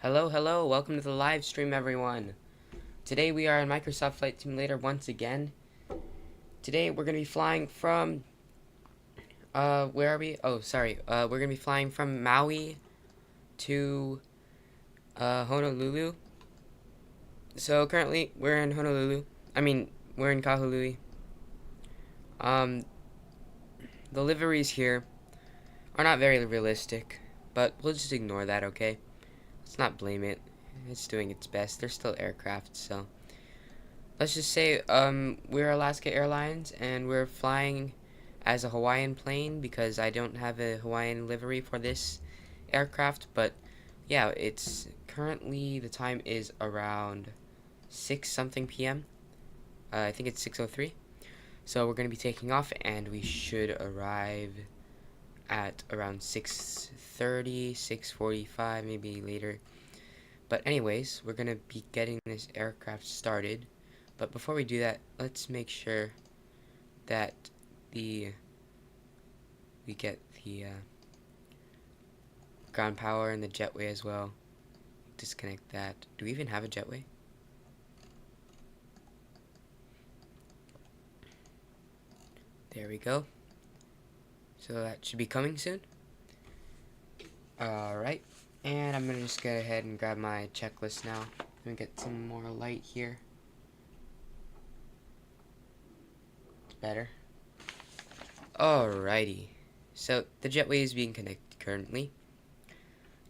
Hello, welcome to the live stream, everyone. Today we are in Microsoft Flight Simulator once again. Today we're going to be flying from, where are we? We're going to be flying from Maui to, Honolulu. So currently we're in Honolulu. We're in Kahului. Um, the liveries here are not very realistic, but we'll just ignore that, okay? Let's not blame it. It's doing its best. They're still aircraft, so let's just say we're Alaska Airlines and we're flying as a Hawaiian plane because I don't have a Hawaiian livery for this aircraft. But yeah, it's currently, the time is around 6 something p.m. I think it's 6:03. So we're going to be taking off and we should arrive at around 6:30, 6:45, maybe later. But anyways, we're going to be getting this aircraft started. But before we do that, let's make sure that we get the ground power and the jetway as well. Disconnect that. Do we even have a jetway? There we go. So that should be coming soon. Alright. And I'm going to just go ahead and grab my checklist now. I'm going to get some more light here. It's better. Alrighty. So the jetway is being connected currently.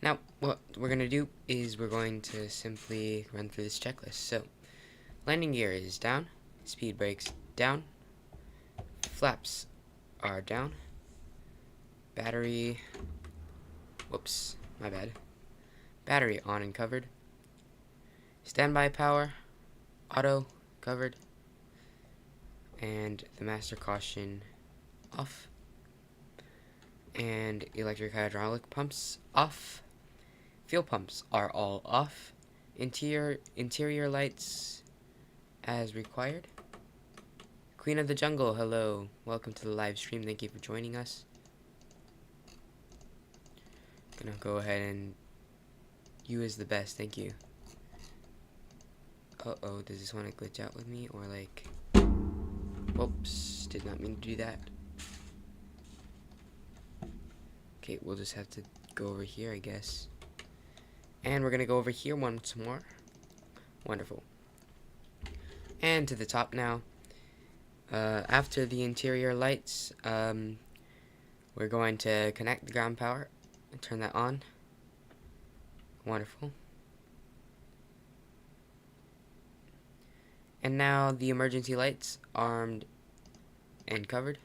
Now, what we're going to do is we're going to simply run through this checklist. So, landing gear is down. Speed brakes down. Flaps are down. Battery, whoops, my bad. Battery on and covered. Standby power, auto, covered. And the master caution off. And electric hydraulic pumps off. Fuel pumps are all off. Interior lights as required. Queen of the Jungle, hello. Welcome to the live stream. Thank you for joining us. Gonna go ahead and you is the best. Thank you. Uh-oh, does this want to glitch out with me or like... Whoops, did not mean to do that. Okay, we'll just have to go over here, I guess. And we're gonna go over here once more. Wonderful. And to the top now. After the interior lights, we're going to connect the ground power and turn that on. Wonderful. And now the emergency lights, armed and covered.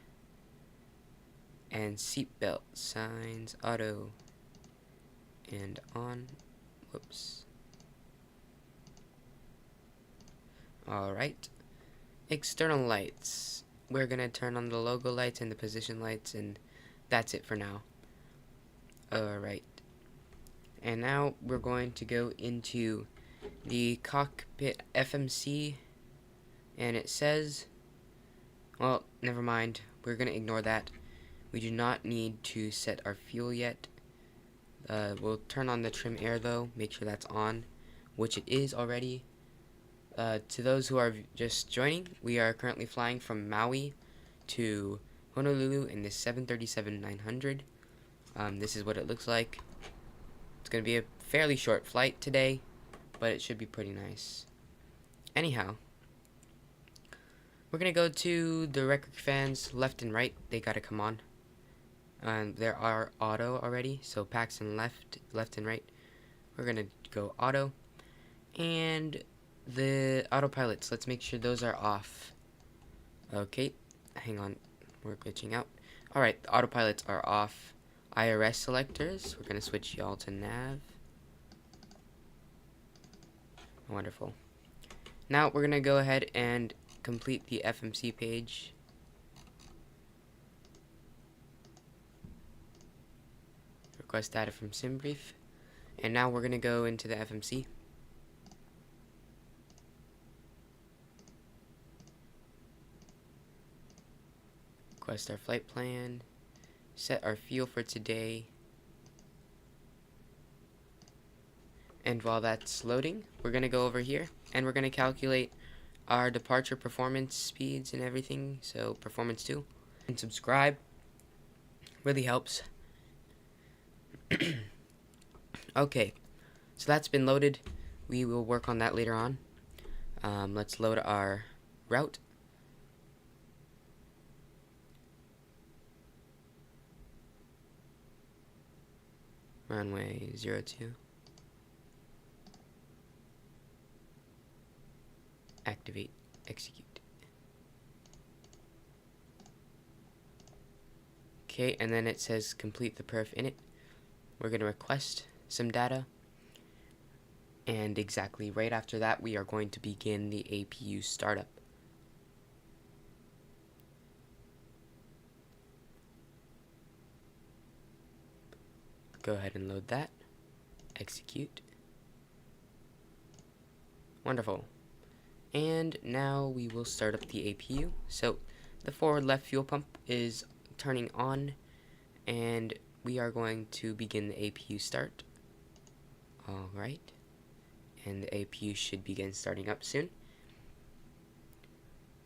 And seatbelt signs, auto and on. Whoops. Alright. External lights. We're gonna turn on the logo lights and the position lights, and that's it for now. Alright. And now we're going to go into the cockpit FMC, and it says, well, never mind. We're gonna ignore that. We do not need to set our fuel yet. We'll turn on the trim air though, make sure that's on, which it is already. To those who are just joining, we are currently flying from Maui to Honolulu in this 737-900. This is what it looks like. It's going to be a fairly short flight today, but it should be pretty nice. Anyhow, we're going to go to the record fans left and right. They got to come on. There are auto already, so Paxton left and right. We're going to go auto. And the autopilots, let's make sure those are off. Okay, hang on, we're glitching out. Alright, the autopilots are off. IRS selectors, we're going to switch y'all to nav. Wonderful. Now we're going to go ahead and complete the FMC page. Request data from SimBrief. And now we're going to go into the FMC. Request our flight plan. Set our fuel for today. And while that's loading, we're going to go over here and we're going to calculate our departure performance speeds and everything. So performance 2. And subscribe. Really helps. Okay, so that's been loaded. We will work on that later on. Let's load our route. Runway 02. Activate, execute. Okay, and then it says complete the perf init. We're going to request some data. And exactly right after that, we are going to begin the APU startup. Go ahead and load that. Execute. Wonderful. And now we will start up the APU. So the forward left fuel pump is turning on, and we are going to begin the APU start. Alright. And the APU should begin starting up soon.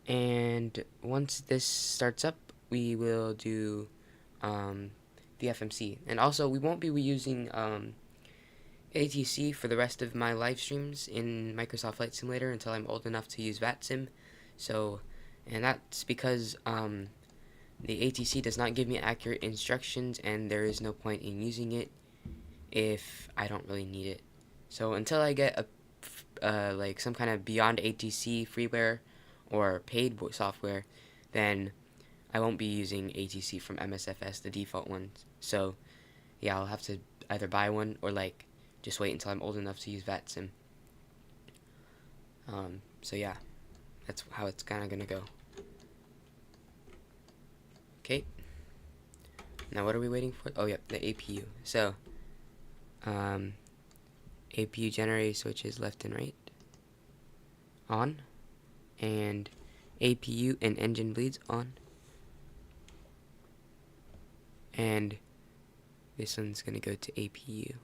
And once this starts up, we will do the FMC. And also, we won't be using ATC for the rest of my live streams in Microsoft Flight Simulator until I'm old enough to use VATSIM. So, and that's because the ATC does not give me accurate instructions, and there is no point in using it if I don't really need it. So until I get a like some kind of beyond ATC freeware or paid software, then I won't be using ATC from MSFS, the default ones. So yeah, I'll have to either buy one or like just wait until I'm old enough to use VATSIM. So yeah, that's how it's kind of gonna go. Okay. Now what are we waiting for? Oh yep, the APU. So APU generator switches left and right on, and APU and engine bleeds on, and this one's gonna go to APU.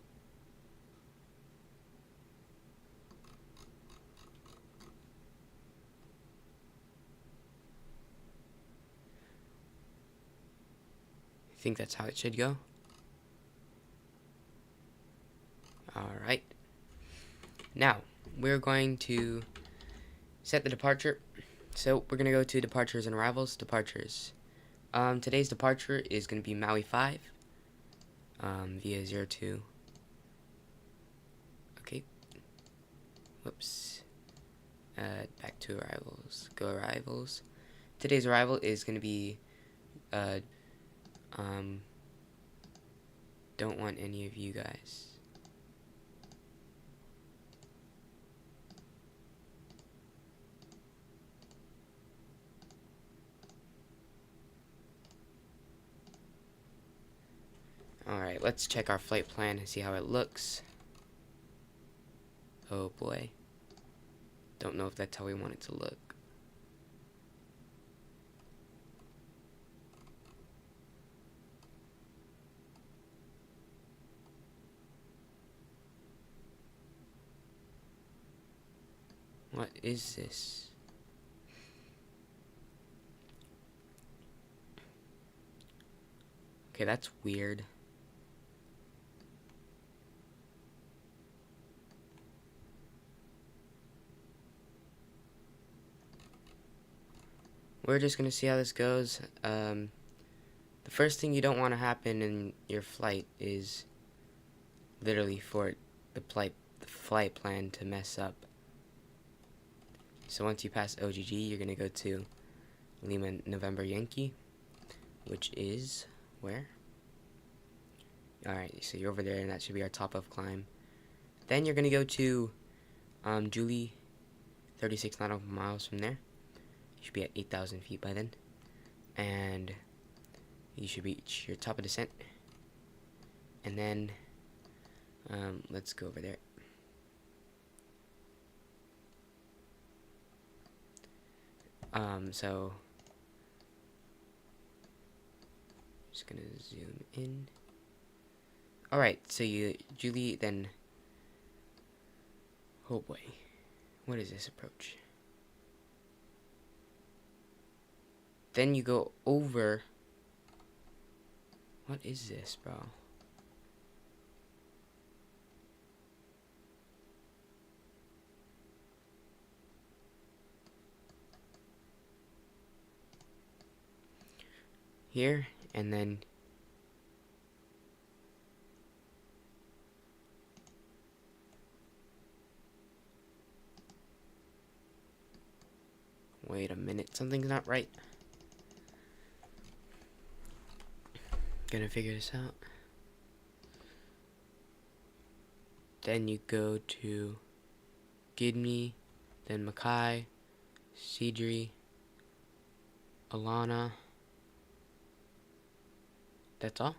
I think that's how it should go. Alright. Now, we're going to set the departure. So, we're going to go to departures and arrivals. Departures. Today's departure is going to be Maui 5. Via 02. Okay. Whoops. Back to arrivals. Go arrivals. Today's arrival is going to be, don't want any of you guys. Alright, let's check our flight plan and see how it looks. Oh boy. Don't know if that's how we want it to look. What is this? Okay, that's weird. We're just gonna see how this goes. The first thing you don't want to happen in your flight is literally for the flight plan to mess up. So once you pass OGG, you're gonna go to Lima November Yankee, which is where? Alright, so you're over there, and that should be our top of climb. Then you're gonna go to Julie, 36 nautical miles from there. You should be at 8,000 feet by then, and you should reach your top of descent. And then let's go over there. So just gonna zoom in. Alright, so you Julie, then Oh boy. What is this approach? Then you go over. What is this, bro? Here, and then wait a minute, something's not right. Gonna figure this out. Then you go to Gidney, then Mackay, Cedri, Alana. That's all?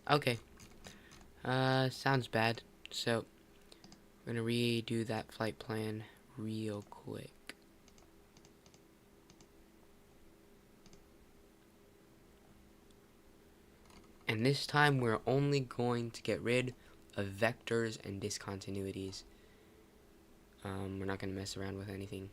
Okay. Sounds bad. So, we're gonna redo that flight plan real quick. And this time we're only going to get rid of vectors and discontinuities. We're not gonna mess around with anything.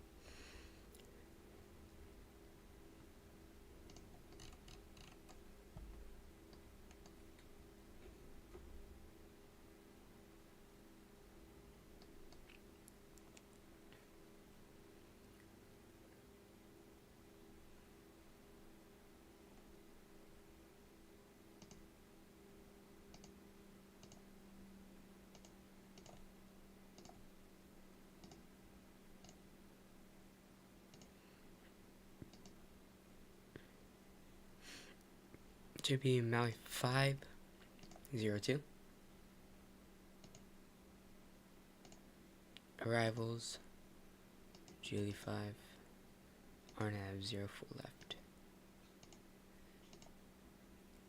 Should be Maui 502. Arrivals, Julie 5, RNAV 04 left.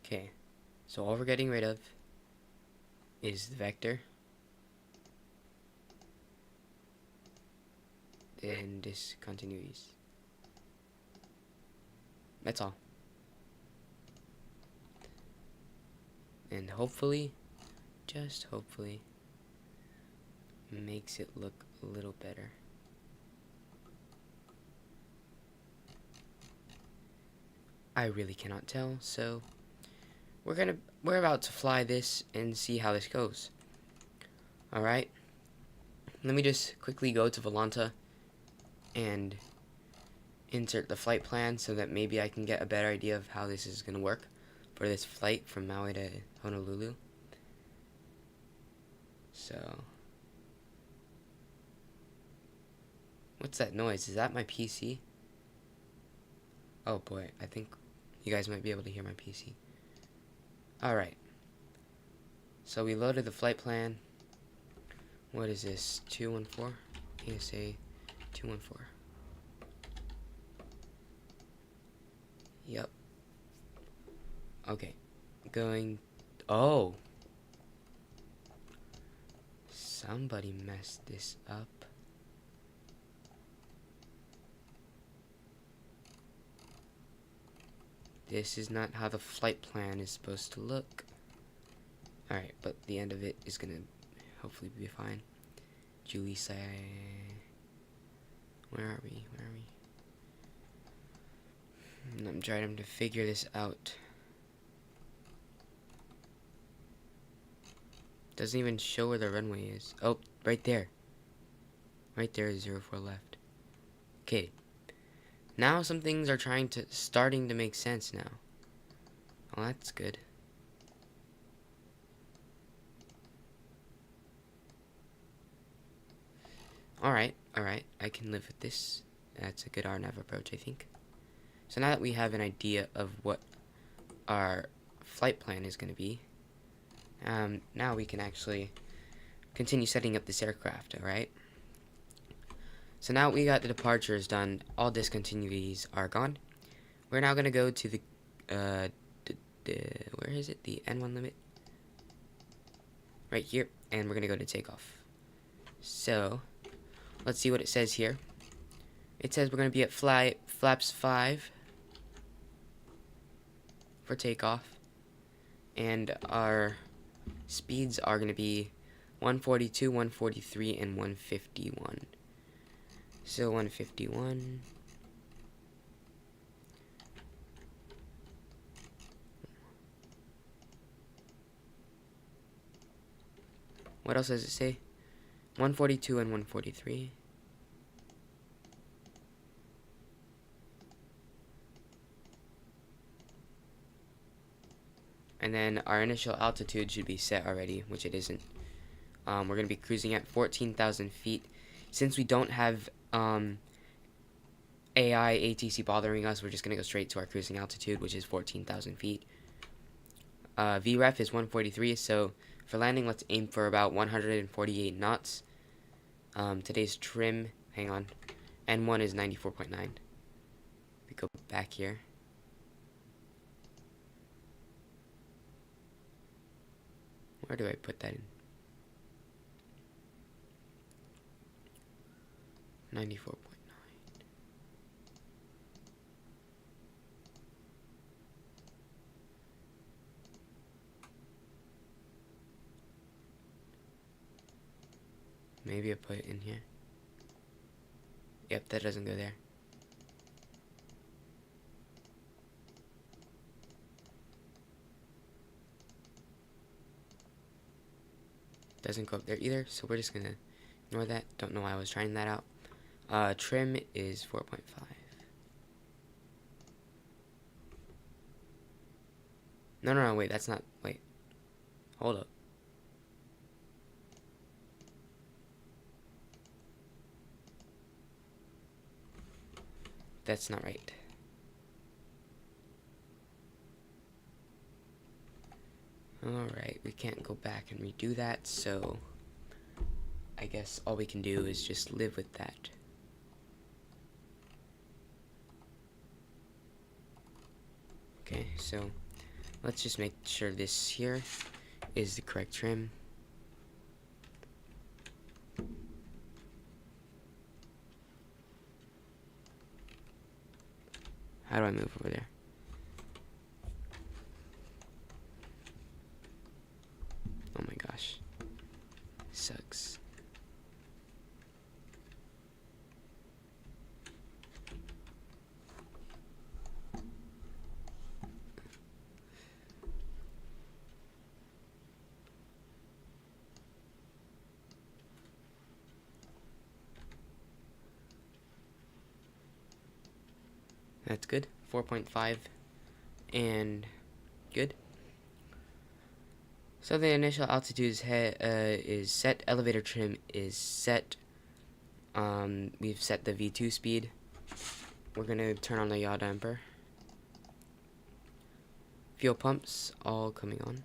Okay, so all we're getting rid of is the vector and discontinuities. That's all. And hopefully, just hopefully, makes it look a little better. I really cannot tell, so we're about to fly this and see how this goes. Alright, let me just quickly go to Volanta and insert the flight plan so that maybe I can get a better idea of how this is going to work for this flight from Maui to Honolulu. So, what's that noise? Is that my PC? Oh boy, I think you guys might be able to hear my PC. Alright. So we loaded the flight plan. What is this? 214? ESA 214. Yep. Okay. Going. Oh! Somebody messed this up. This is not how the flight plan is supposed to look. Alright, but the end of it is gonna hopefully be fine. Julie say, where are we? Where are we? I'm trying to figure this out. Doesn't even show where the runway is. Oh, right there. Right there is 04 left. Okay. Now some things are starting to make sense now. Oh, that's good. Alright, I can live with this. That's a good RNAV approach, I think. So now that we have an idea of what our flight plan is going to be, now we can actually continue setting up this aircraft, alright? So now we got the departures done, all discontinuities are gone. We're now going to go to the, where is it? The N1 limit? Right here, and we're going to go to takeoff. So, let's see what it says here. It says we're going to be at flaps 5 for takeoff, and our speeds are going to be 142, 143, and 151. So 151. What else does it say? 142 and 143. And then our initial altitude should be set already, which it isn't. We're going to be cruising at 14,000 feet. Since we don't have AI ATC bothering us, we're just going to go straight to our cruising altitude, which is 14,000 feet. VREF is 143, so for landing, let's aim for about 148 knots. Today's trim, hang on, N1 is 94.9. We go back here. Where do I put that in? 94.9. Maybe I put it in here. Yep, that doesn't go there. Doesn't go up there either, so we're just gonna ignore that. Don't know why I was trying that out. Trim is 4.5. No, wait, that's not, wait. Hold up. That's not right. Alright, we can't go back and redo that, so I guess all we can do is just live with that. Okay, so let's just make sure this here is the correct trim. How do I move over there? Oh my gosh. Sucks. That's good. 4.5 and good. So the initial altitude is set. Elevator trim is set. We've set the V2 speed. We're gonna turn on the yaw damper. Fuel pumps all coming on.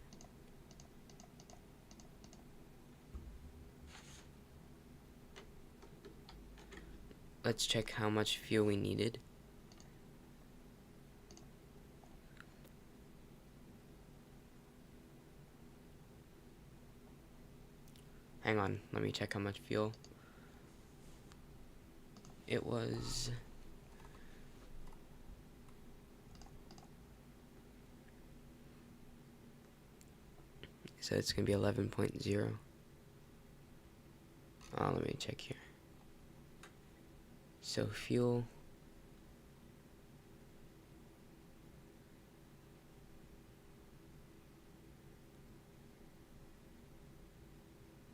Let's check how much fuel we needed. Hang on, let me check how much fuel. It was... So it's going to be 11.0. Let me check here. So fuel...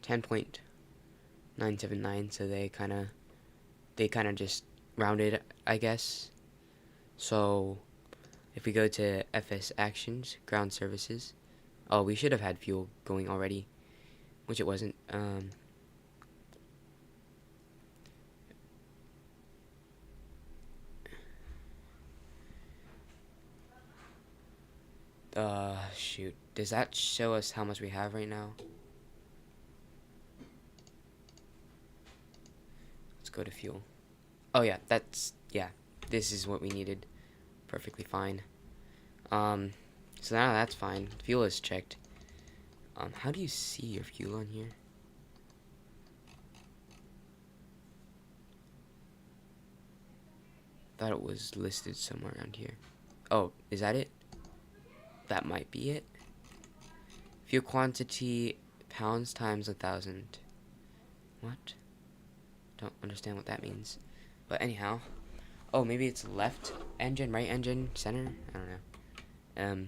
$10.979, so they kind of just rounded, I guess. So if we go to FS Actions, Ground Services, oh, we should have had fuel going already, which it wasn't. Shoot, does that show us how much we have right now? Go to fuel. Oh yeah, this is what we needed. Perfectly fine. So now that's fine. Fuel is checked. How do you see your fuel on here? Thought it was listed somewhere around here. Oh, is that it? That might be it. Fuel quantity pounds times 1,000. What? Don't understand what that means. But anyhow. Oh, maybe it's left engine, right engine, center? I don't know.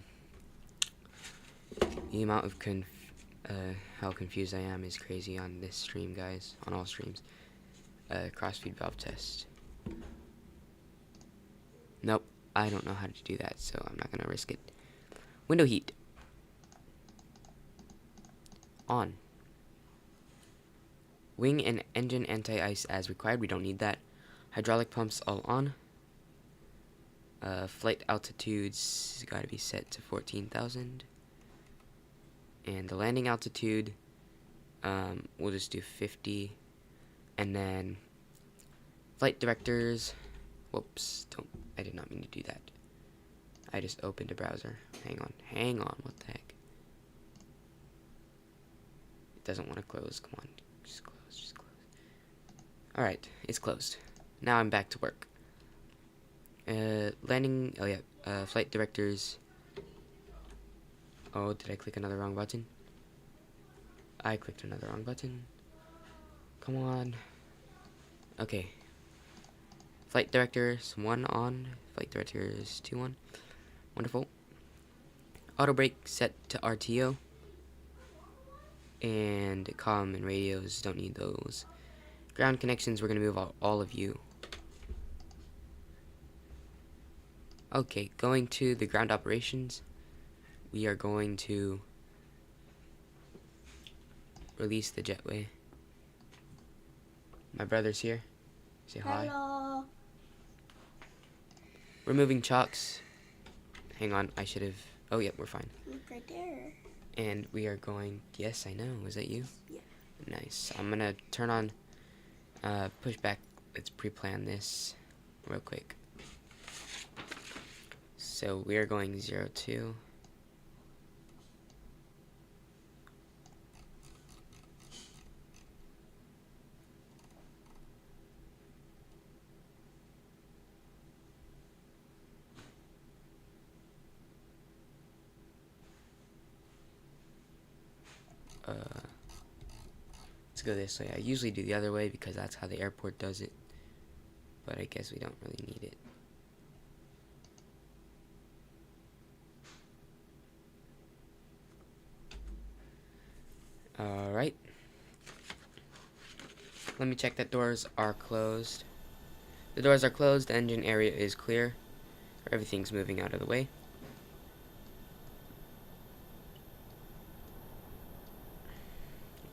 The amount of how confused I am is crazy on this stream, guys. On all streams. Cross-feed valve test. Nope. I don't know how to do that, so I'm not going to risk it. Window heat. On. Wing and engine anti-ice as required. We don't need that. Hydraulic pumps all on. Flight altitudes got to be set to 14,000. And the landing altitude, we'll just do 50. And then flight directors. Whoops, I did not mean to do that. I just opened a browser. Hang on, what the heck? It doesn't want to close, come on, just close. Alright, it's closed. Now I'm back to work. Landing, flight directors. Oh, did I click another wrong button? I clicked another wrong button. Come on. Okay. Flight directors 1 on. Flight directors 2 on. Wonderful. Auto brake set to RTO. And comm and radios, don't need those. Ground connections, we're going to move all of you. Okay, going to the ground operations. We are going to release the jetway. My brother's here. Say hi. Hello. Removing chocks. Hang on, I should have. Oh, yeah, we're fine. Look right there. And we are going. Yes, I know. Was that you? Yeah. Nice. I'm gonna turn on. Push back. Let's pre-plan this real quick. So we are going 02. Let's go this way. I usually do the other way because that's how the airport does it. But I guess we don't really need it. Alright. Let me check that doors are closed. The doors are closed. The engine area is clear. Everything's moving out of the way.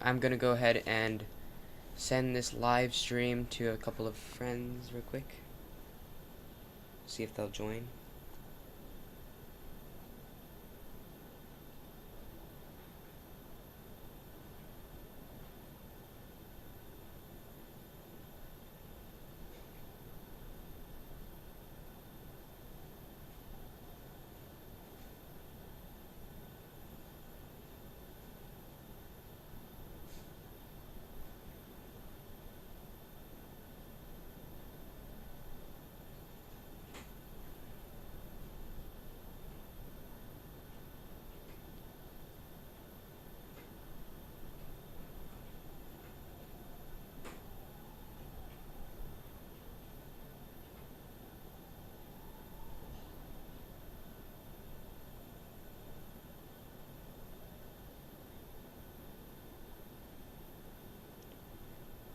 I'm gonna go ahead and send this live stream to a couple of friends real quick. See if they'll join.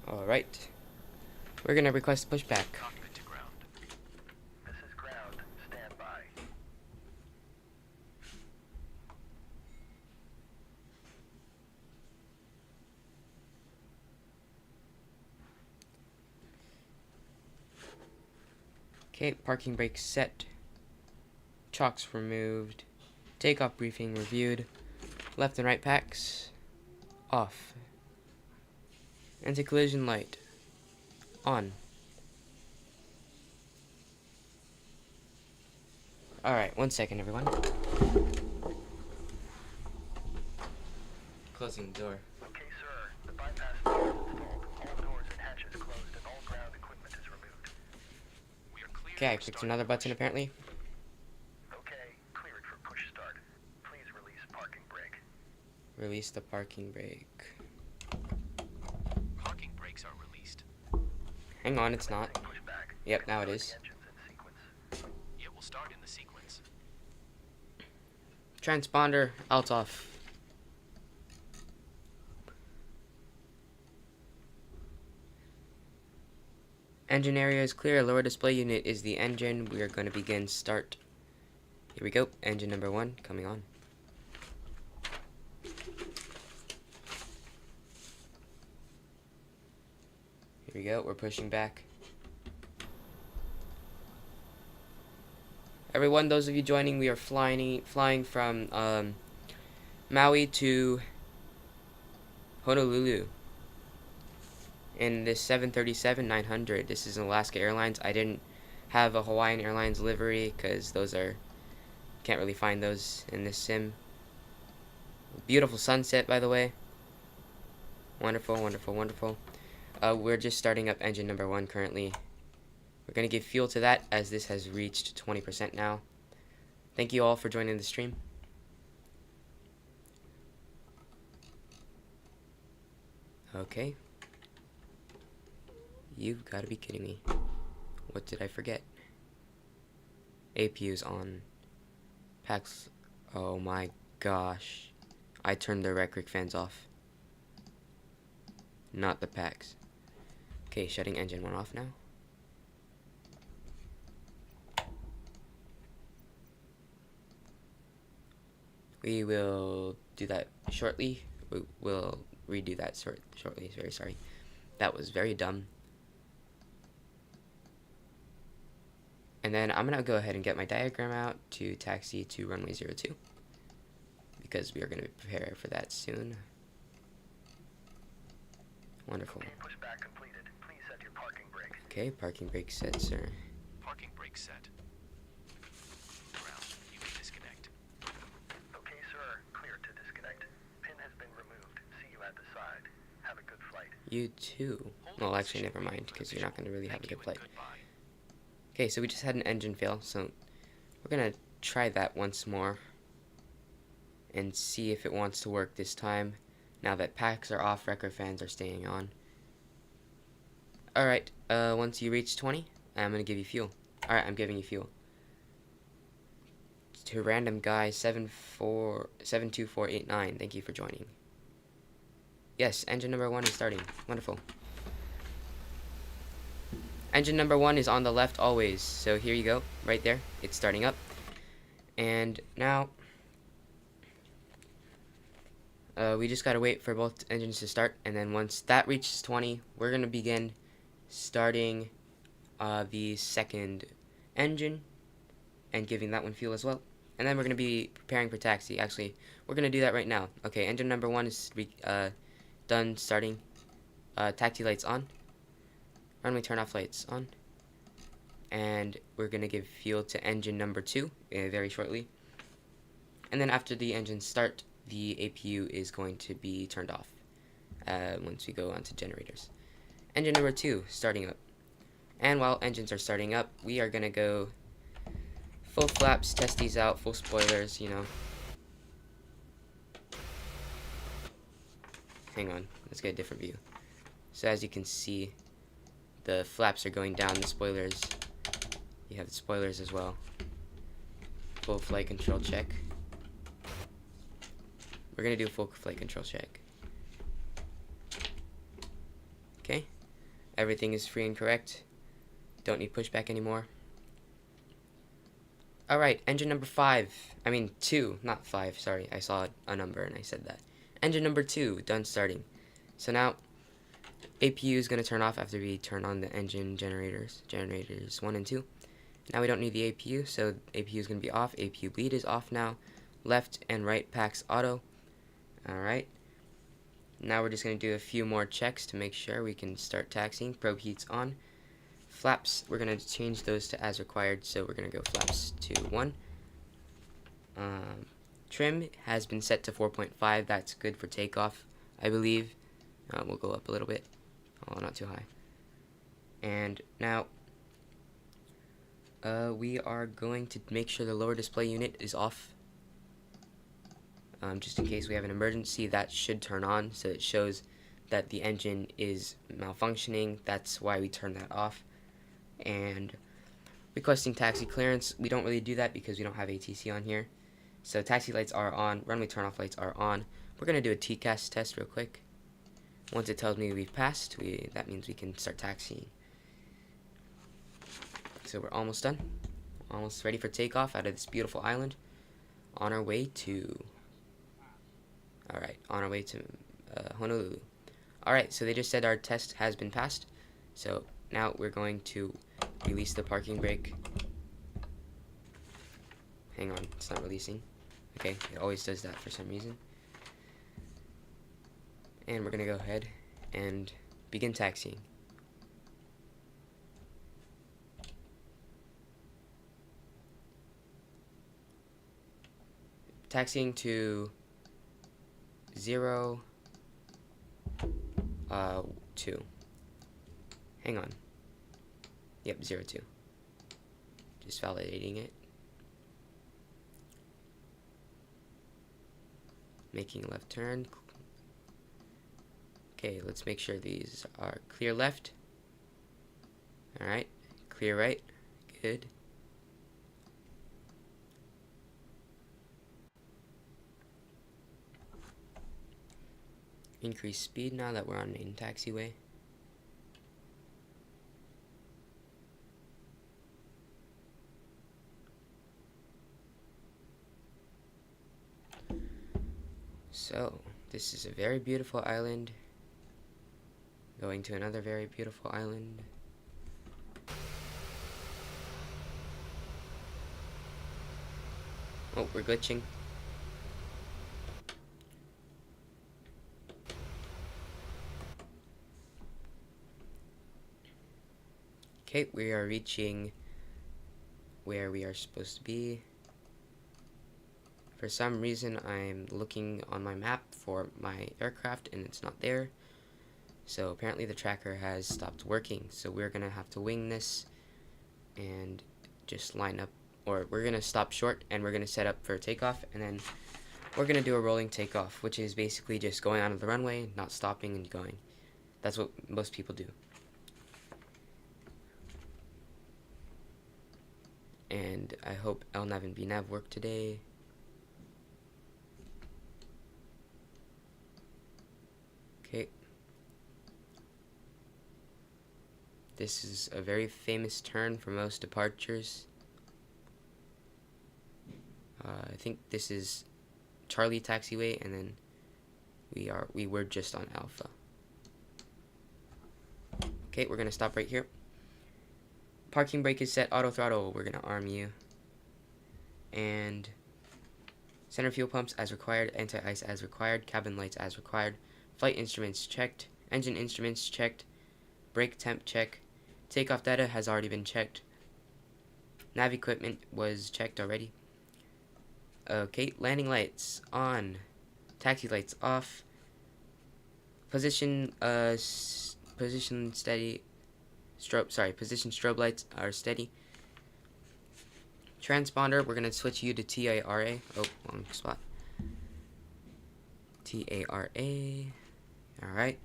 Alright. We're gonna request pushback. Cockpit to ground. This is ground. Stand by. Okay, parking brake set. Chocks removed. Takeoff briefing reviewed. Left and right packs off. Anti-collision light on. Alright, 1 second, everyone. Closing the door. Okay, sir. The bypass door is installed. All doors and hatches closed and all ground equipment is removed. We are clear. Okay, I clicked another button apparently. Okay, cleared for push start. Please release parking brake. Release the parking brake. Parking brakes are released. Hang on, it's not. Push back. Yep, now it is. The engines in sequence. It will start in the sequence. Transponder out off. Engine area is clear. Lower display unit is the engine. We are going to begin start. Here we go. Engine number 1 coming on. Here we go. We're pushing back. Everyone, those of you joining, we are flying from Maui to Honolulu in this 737-900. This is Alaska Airlines. I didn't have a Hawaiian Airlines livery because those are, can't really find those in this sim. Beautiful sunset, by the way. Wonderful, wonderful, wonderful. We're just starting up engine number 1 currently. We're going to give fuel to that as this has reached 20% now. Thank you all for joining the stream. Okay. You've got to be kidding me. What did I forget? APU's on. Packs. Oh my gosh. I turned the rec fans off. Not the packs. Okay, shutting engine 1 off now. We will do that shortly. We will redo that shortly. Very sorry. That was very dumb. And then I'm going to go ahead and get my diagram out to taxi to runway 02. Because we are going to prepare for that soon. Wonderful. Okay, pushback completed. Please set your parking brake. Okay, parking brake set, sir. Parking brake set. Ground, you may disconnect. Okay, sir. Clear to disconnect. Pin has been removed. See you at the side. Have a good flight. You too. Well, actually, never mind, because you're not going to really have a good flight. Goodbye. Okay, so we just had an engine fail, so we're going to try that once more and see if it wants to work this time. Now that packs are off, wrecker fans are staying on. Alright, once you reach 20, I'm going to give you fuel. Alright, I'm giving you fuel. To random guy 72489, thank you for joining. Yes, engine number 1 is starting. Wonderful. Engine number 1 is on the left always, so here you go, right there. It's starting up. And now, we just gotta wait for both engines to start, and then once that reaches 20, we're gonna begin starting the second engine and giving that one fuel as well. And then we're gonna be preparing for taxi. Actually, we're gonna do that right now. Okay, engine number 1 is done starting. Taxi lights on. Runway turn off lights on. And we're gonna give fuel to engine number 2 very shortly. And then after the engines start, the APU is going to be turned off once we go on to generators. Engine number 2 starting up. And while engines are starting up, we are gonna go full flaps, test these out, full spoilers, you know. Hang on, let's get a different view. So as you can see, the flaps are going down, the spoilers, you have the spoilers as well. Full flight control check. We're gonna do a full flight control check. Okay, everything is free and correct. Don't need pushback anymore. Alright, engine number 2, not 5, sorry, I saw a number and I said that. Engine number 2, done starting. So now, APU is going to turn off after we turn on the engine generators 1 and 2. Now we don't need the APU, so APU is going to be off. APU bleed is off now. Left and right packs auto. Alright. Now we're just going to do a few more checks to make sure we can start taxiing. Probe heat's on. Flaps, we're going to change those to as required, so we're going to go flaps to 1. Trim has been set to 4.5. That's good for takeoff, I believe. We'll go up a little bit. Oh, not too high. And now, we are going to make sure the lower display unit is off. just in case we have an emergency. That should turn on, so it shows that the engine is malfunctioning. That's why we turn that off. And requesting taxi clearance, we don't really do that because we don't have ATC on here. So taxi lights are on, runway turn-off lights are on. We're going to do a TCAS test real quick. Once it tells me we've passed, that means we can start taxiing. So we're almost done. Almost ready for takeoff out of this beautiful island. On our way to... Alright, on our way to Honolulu. Alright, so they just said our test has been passed. So now we're going to release the parking brake. Hang on, it's not releasing. Okay, it always does that for some reason. And we're going to go ahead and begin taxiing. Taxiing to 0, 2. Hang on. Yep, 02. Just validating it. Making a left turn. Okay, let's make sure these are clear left. Alright, clear right. Good. Increase speed now that we're on main taxiway. So, this is a very beautiful island. Going to another very beautiful island. Oh, we're glitching. Okay, we are reaching where we are supposed to be. For some reason, I'm looking on my map for my aircraft and it's not there. So apparently the tracker has stopped working. So we're gonna have to wing this and just line up, or we're gonna stop short and we're gonna set up for takeoff, and then we're gonna do a rolling takeoff, which is basically just going onto the runway, not stopping and going. That's what most people do. And I hope LNAV and VNAV work today. Okay. This is a very famous turn for most departures. I think this is Charlie taxiway, and then we were just on Alpha. Okay, we're gonna stop right here. Parking brake is set, auto throttle, we're gonna arm you. And center fuel pumps as required, anti-ice as required, cabin lights as required, flight instruments checked, engine instruments checked, brake temp check, takeoff data has already been checked, nav equipment was checked already. Okay, landing lights on, taxi lights off, position steady, position strobe lights are steady. Transponder, we're gonna switch you to TARA. Oh, wrong spot. TARA. Alright.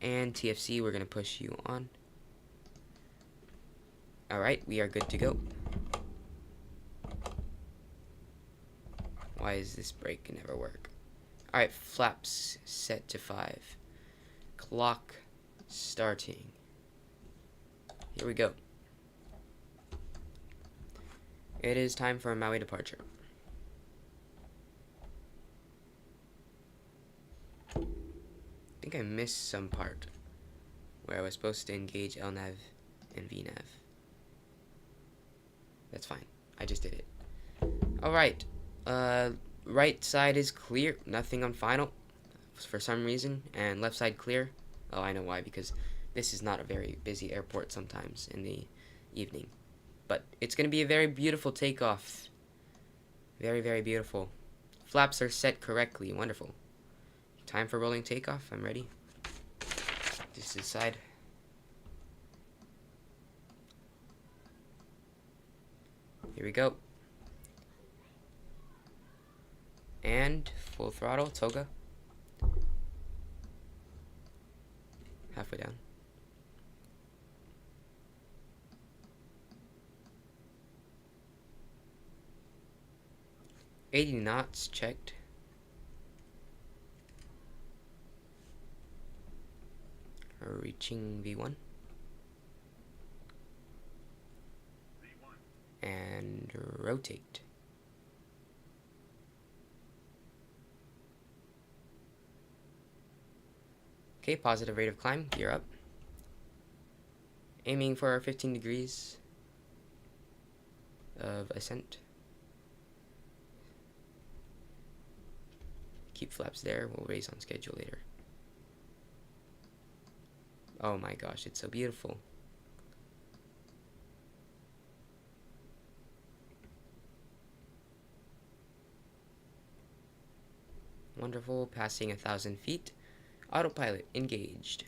And TFC, we're gonna push you on. Alright, we are good to go. Why is this brake never work? Alright, flaps set to 5. Clock starting. Here we go. It is time for a Maui departure. I think I missed some part where I was supposed to engage LNAV and VNAV. That's fine. I just did it. Alright. Right side is clear. Nothing on final for some reason. And left side clear. Oh, I know why. Because this is not a very busy airport sometimes in the evening. But it's going to be a very beautiful takeoff. Very, very beautiful. Flaps are set correctly. Wonderful. Time for rolling takeoff. I'm ready. Just to the side. Here we go. And full throttle, toga. Halfway down. $80 knots checked. Reaching V1. And rotate. Okay, positive rate of climb, gear up. Aiming for 15 degrees of ascent. Keep flaps there, we'll raise on schedule later. Oh my gosh, it's so beautiful. Wonderful, passing 1,000 feet. Autopilot engaged.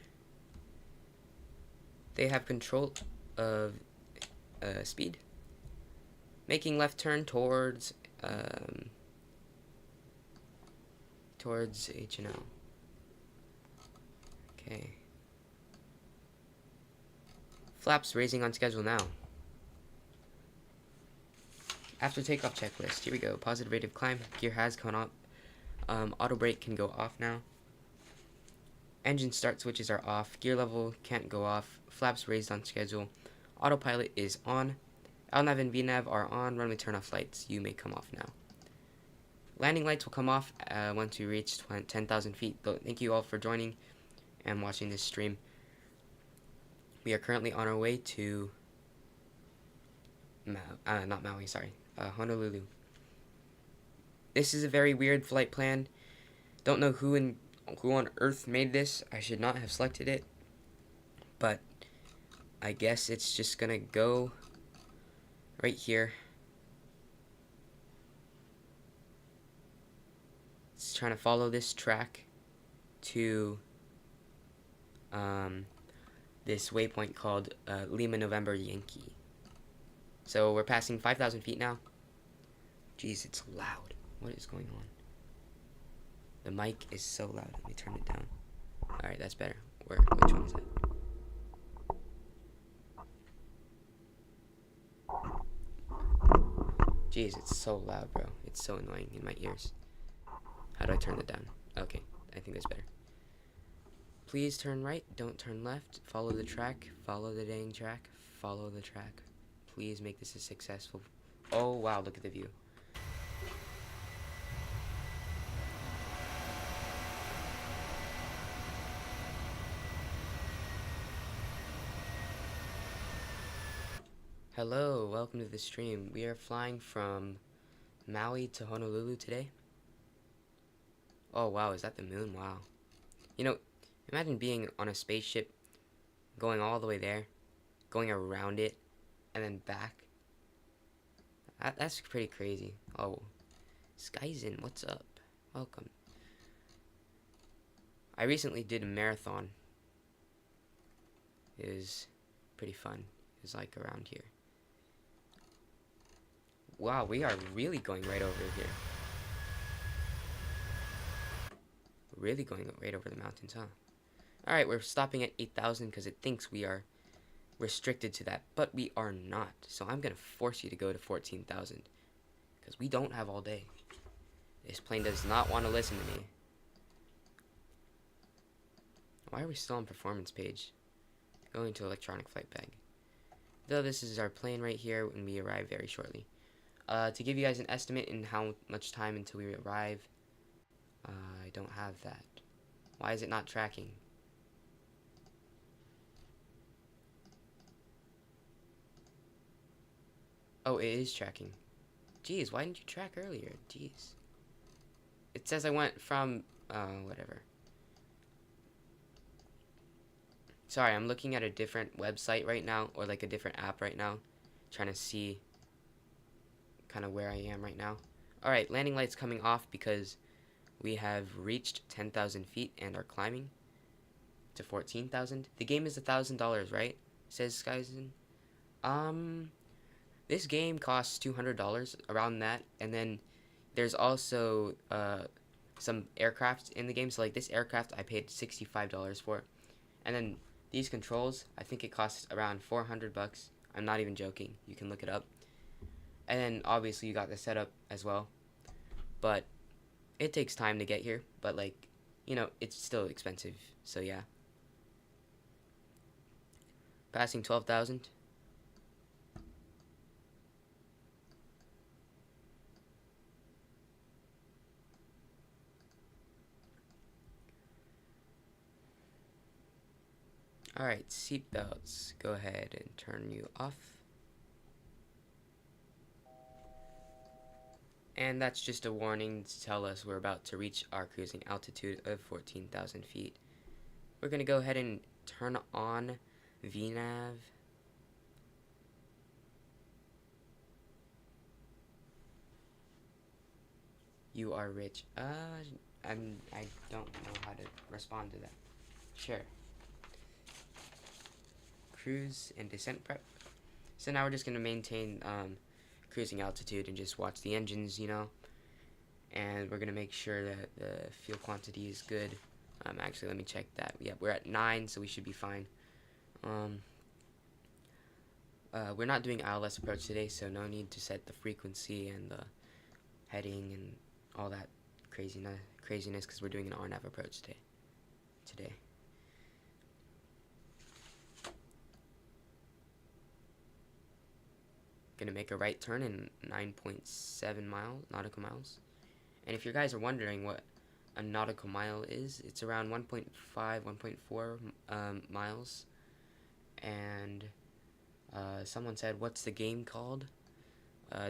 They have control of speed. Making left turn towards H&L. Okay. Flaps raising on schedule now. After takeoff checklist, here we go. Positive rate of climb. Gear has gone up. Auto brake can go off now. Engine start switches are off. Gear level can't go off. Flaps raised on schedule. Autopilot is on. LNAV and VNAV are on. Runway turn off lights. You may come off now. Landing lights will come off once we reach 10,000 feet. Thank you all for joining and watching this stream. We are currently on our way to not Maui, sorry, Honolulu. This is a very weird flight plan. Don't know who on earth made this. I should not have selected it, but I guess it's just gonna go right here. It's trying to follow this track to this waypoint called Lima November Yankee. So we're passing 5,000 feet now. Jeez, it's loud. What is going on? The mic is so loud. Let me turn it down. Alright, that's better. Which one is that? Jeez, it's so loud, bro. It's so annoying in my ears. How do I turn it down? Okay, I think that's better. Please turn right, don't turn left. Follow the track, follow the dang track, follow the track. Please make this a successful... Oh, wow, look at the view. Hello, welcome to the stream. We are flying from Maui to Honolulu today. Oh wow, is that the moon? Wow. You know, imagine being on a spaceship, going all the way there, going around it, and then back. That's pretty crazy. Oh, Skyzen, what's up? Welcome. I recently did a marathon. It was pretty fun. It was like around here. Wow, we are really going right over here. Really going right over the mountains, huh? Alright, we're stopping at 8,000 because it thinks we are restricted to that, but we are not. So I'm going to force you to go to 14,000 because we don't have all day. This plane does not want to listen to me. Why are we still on performance page? Going to electronic flight bag. Though this is our plane right here when we arrive very shortly. To give you guys an estimate in how much time until we arrive, I don't have that. Why is it not tracking? Oh, it is tracking. Jeez, why didn't you track earlier? Jeez. It says I went from, whatever. Sorry, I'm looking at a different website right now, or like a different app right now, trying to see kind of where I am right now. Alright, landing lights coming off because we have reached 10,000 feet and are climbing to 14,000. The game is $1,000, right? Says Skyzen. This game costs $200, around that, and then there's also some aircraft in the game. So like this aircraft I paid $65 for. And then these controls, I think it costs around 400 bucks. I'm not even joking. You can look it up. And then obviously you got the setup as well. But it takes time to get here, but like, you know, it's still expensive. So yeah. Passing 12,000. Alright, seatbelts. Go ahead and turn you off. And that's just a warning to tell us we're about to reach our cruising altitude of 14,000 feet. We're going to go ahead and turn on VNAV. You are rich. I don't know how to respond to that. Sure. Cruise and descent prep. So now we're just going to maintain cruising altitude and just watch the engines, you know. And we're going to make sure that the fuel quantity is good. Actually, let me check that. Yeah, we're at 9, so we should be fine. We're not doing ILS approach today, so no need to set the frequency and the heading and all that craziness because we're doing an RNAV approach today. Gonna make a right turn in 9.7 nautical miles. And if you guys are wondering what a nautical mile is, it's around 1.5, 1.4 miles. And someone said, what's the game called?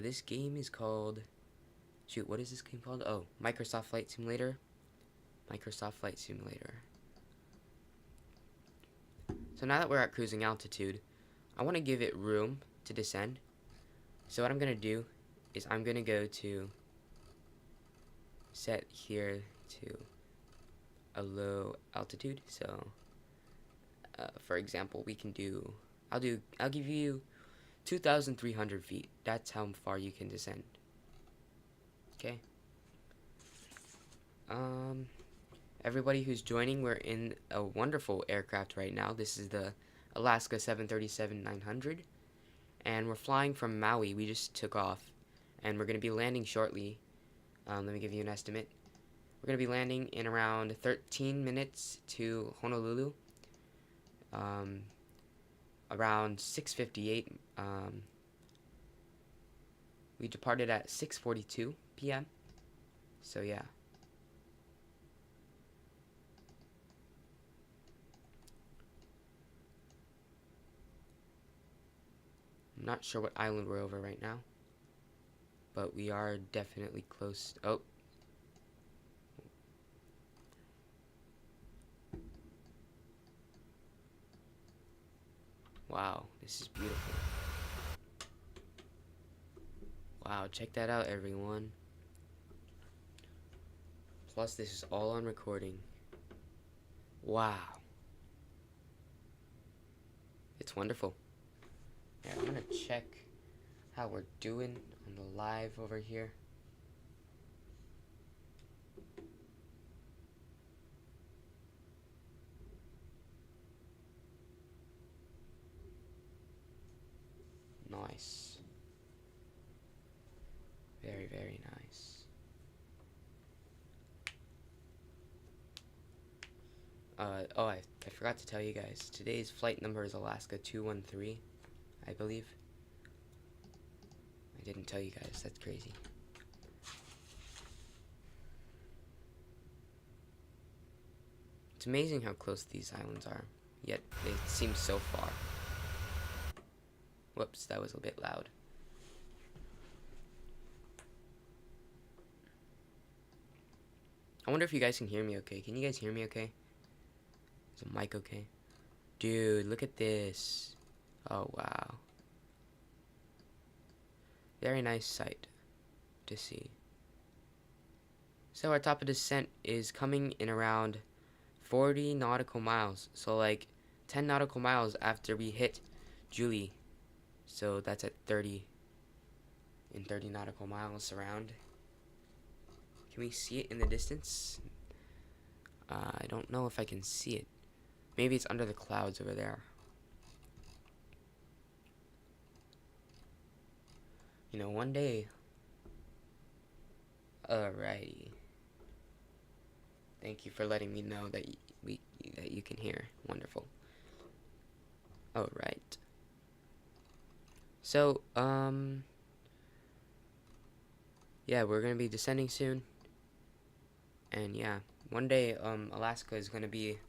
This game is called... Shoot, what is this game called? Oh, Microsoft Flight Simulator. Microsoft Flight Simulator. So now that we're at cruising altitude, I want to give it room to descend. So what I'm going to do is I'm going to go to set here to a low altitude. So for example, we can do, I'll give you 2,300 feet. That's how far you can descend. Okay. Everybody who's joining, we're in a wonderful aircraft right now. This is the Alaska 737-900, and we're flying from Maui. We just took off, and we're going to be landing shortly. Let me give you an estimate. We're going to be landing in around 13 minutes to Honolulu. Around 6:58. We departed at 6:42 p.m. So yeah. I'm not sure what island we're over right now, but we are definitely close. Oh. Wow, this is beautiful. Wow, check that out, everyone. Plus, this is all on recording. Wow. It's wonderful. Yeah, I'm gonna check how we're doing on the live over here. Nice. Very, very nice. Oh, I forgot to tell you guys. Today's flight number is Alaska 213, I believe. I didn't tell you guys. That's crazy. It's amazing how close these islands are, yet they seem so far. Whoops, that was a bit loud. I wonder if you guys can hear me okay. Can you guys hear me okay? Is the mic okay? Dude, look at this. Oh, wow. Very nice sight to see. So our top of descent is coming in around 40 nautical miles. So like 10 nautical miles after we hit Julie. So that's at 30 nautical miles around. Can we see it in the distance? I don't know if I can see it. Maybe it's under the clouds over there. You know, one day. Alrighty. Thank you for letting me know that that you can hear. Wonderful. Alright. So, yeah, we're gonna be descending soon. And yeah, one day, Alaska is gonna be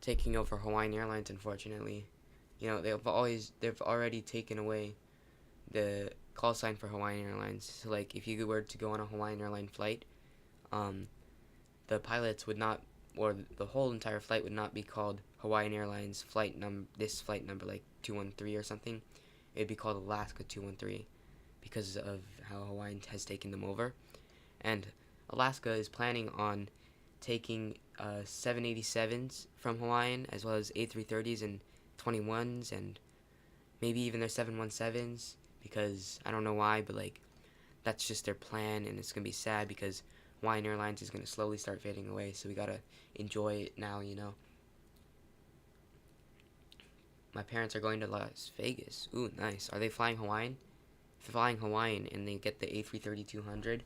taking over Hawaiian Airlines, unfortunately. You know, they've already taken away the call sign for Hawaiian Airlines. So, like, if you were to go on a Hawaiian airline flight, the pilots would not, or the whole entire flight would not be called Hawaiian Airlines flight number, like 213 or something. It'd be called Alaska 213 because of how Hawaiian has taken them over. And Alaska is planning on taking 787s from Hawaiian, as well as A330s and 21s, and maybe even their 717s, because I don't know why, but like that's just their plan, and it's gonna be sad because Hawaiian Airlines is gonna slowly start fading away, so we gotta enjoy it now, you know. My parents are going to Las Vegas. Ooh, nice. Are they flying Hawaiian? If they're flying Hawaiian and they get the A330-200,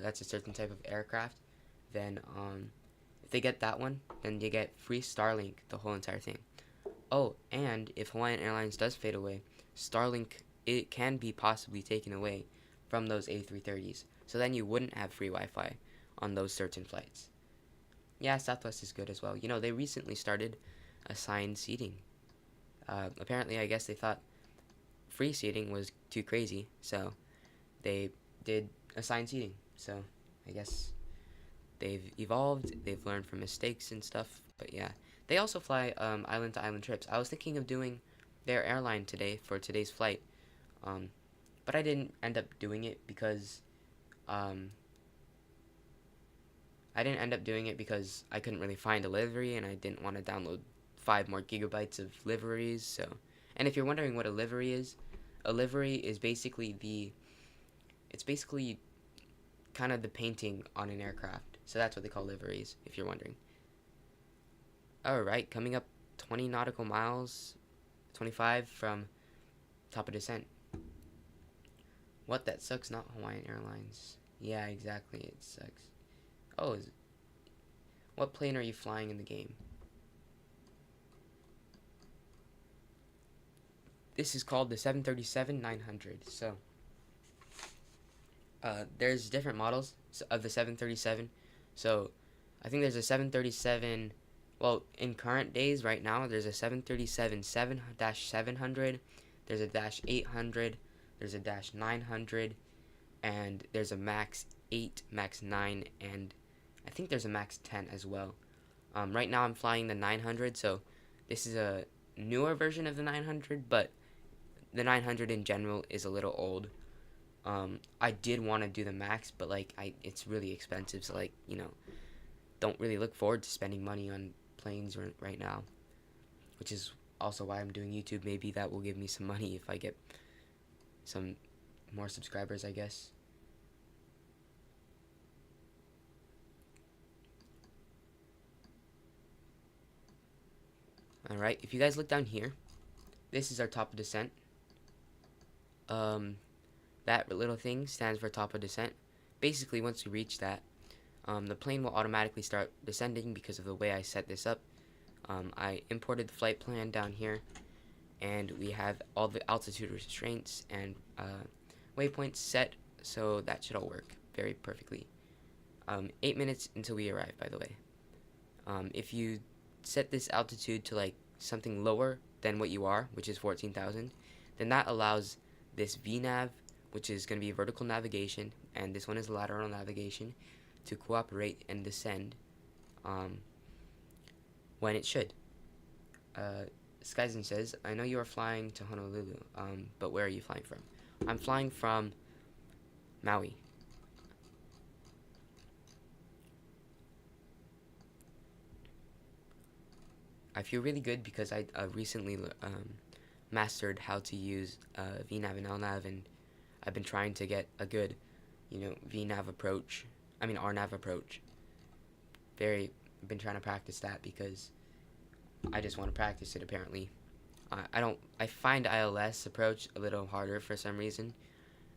that's a certain type of aircraft, then if they get that one, then you get free Starlink, the whole entire thing. Oh, and if Hawaiian Airlines does fade away, Starlink, it can be possibly taken away from those A330s. So then you wouldn't have free Wi-Fi on those certain flights. Yeah, Southwest is good as well. You know, they recently started assigned seating. Apparently, I guess they thought free seating was too crazy, so they did assigned seating. So I guess they've evolved, they've learned from mistakes and stuff. But yeah, they also fly island to island trips. I was thinking of doing their airline today for today's flight, but I didn't end up doing it because I couldn't really find a livery, and I didn't want to download 5 more gigabytes of liveries. So, and if you're wondering what a livery is basically it's basically kind of the painting on an aircraft. So that's what they call liveries, if you're wondering. Alright, coming up 20 nautical miles, 25 from top of descent. What, that sucks, not Hawaiian Airlines. Yeah, exactly, it sucks. Oh, what plane are you flying in the game? This is called the 737-900. So, there's different models of the 737. So, I think there's a 737. Well, in current days, right now, there's a 737-700. There's a -800. There's a -900, and there's a Max 8, Max 9, and I think there's a Max 10 as well. Right now, I'm flying the 900. So, this is a newer version of the 900, but the 900 in general is a little old. I did want to do the Max, but like it's really expensive, so like, you know, don't really look forward to spending money on planes right now, which is also why I'm doing YouTube. Maybe that will give me some money if I get some more subscribers, I guess. Alright, if you guys look down here, this is our top of descent. That little thing stands for top of descent. Basically, once we reach that, the plane will automatically start descending because of the way I set this up. I imported the flight plan down here, and we have all the altitude restraints and waypoints set, so that should all work very perfectly. 8 minutes until we arrive, by the way. If you set this altitude to like something lower than what you are, which is 14,000, then that allows this VNAV, which is going to be vertical navigation, and this one is lateral navigation, to cooperate and descend when it should. Skyzen says, I know you are flying to Honolulu, but where are you flying from? I'm flying from Maui. I feel really good because I recently mastered how to use VNAV and LNAV, and I've been trying to get a good, you know, VNAV approach I mean RNAV approach. I've been trying to practice that because I just want to practice it apparently. I find ILS approach a little harder for some reason,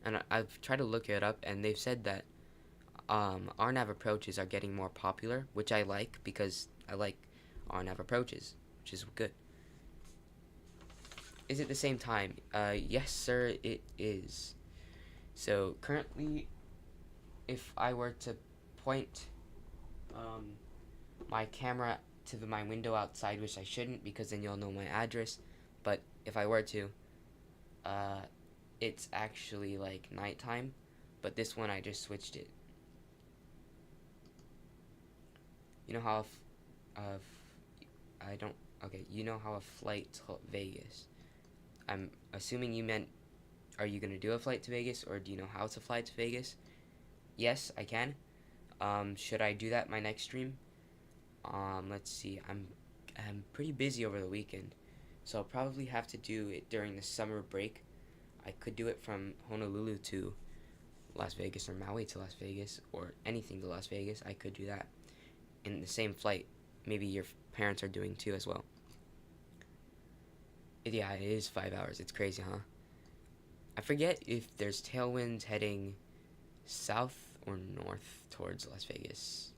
and I've tried to look it up, and they've said that RNAV approaches are getting more popular, which I like because I like RNAV approaches, which is good. Is it the same time? Yes, sir, it is. So currently, if I were to point my camera to my window outside, which I shouldn't because then you'll know my address, but if I were to, it's actually like nighttime, but this one I just switched it. You know how I don't, okay, you know how a flight to Vegas, I'm assuming you meant, are you going to do a flight to Vegas, or do you know how to fly to Vegas? Yes, I can. Should I do that my next stream? Let's see, I'm pretty busy over the weekend, so I'll probably have to do it during the summer break. I could do it from Honolulu to Las Vegas, or Maui to Las Vegas, or anything to Las Vegas. I could do that in the same flight. Maybe your parents are doing too as well. Yeah, it is 5 hours. It's crazy, huh? I forget if there's tailwinds heading south or north towards Las Vegas.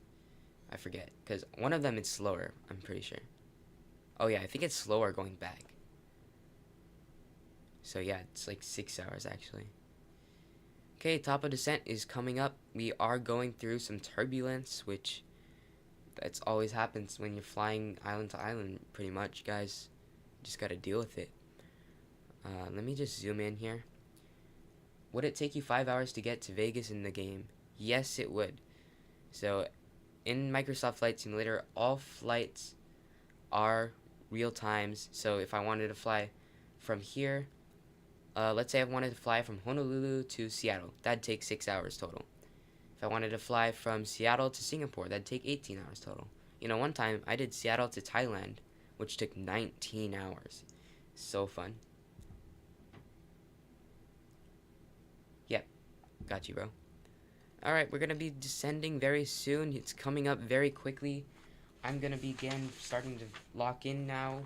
I forget, because one of them is slower, I'm pretty sure. Oh yeah, I think it's slower going back. So yeah, it's like 6 hours actually. Okay, top of descent is coming up. We are going through some turbulence, which that's always happens when you're flying island to island, pretty much, guys. Just gotta deal with it. Let me just zoom in here. Would it take you 5 hours to get to Vegas in the game? Yes, it would. So, in Microsoft Flight Simulator, all flights are real times. So, if I wanted to fly from here, let's say I wanted to fly from Honolulu to Seattle, that'd take 6 hours total. If I wanted to fly from Seattle to Singapore, that'd take 18 hours total. You know, one time I did Seattle to Thailand, which took 19 hours. So fun. Yep, got you, bro. Alright, we're gonna be descending very soon. It's coming up very quickly. I'm gonna begin starting to lock in now.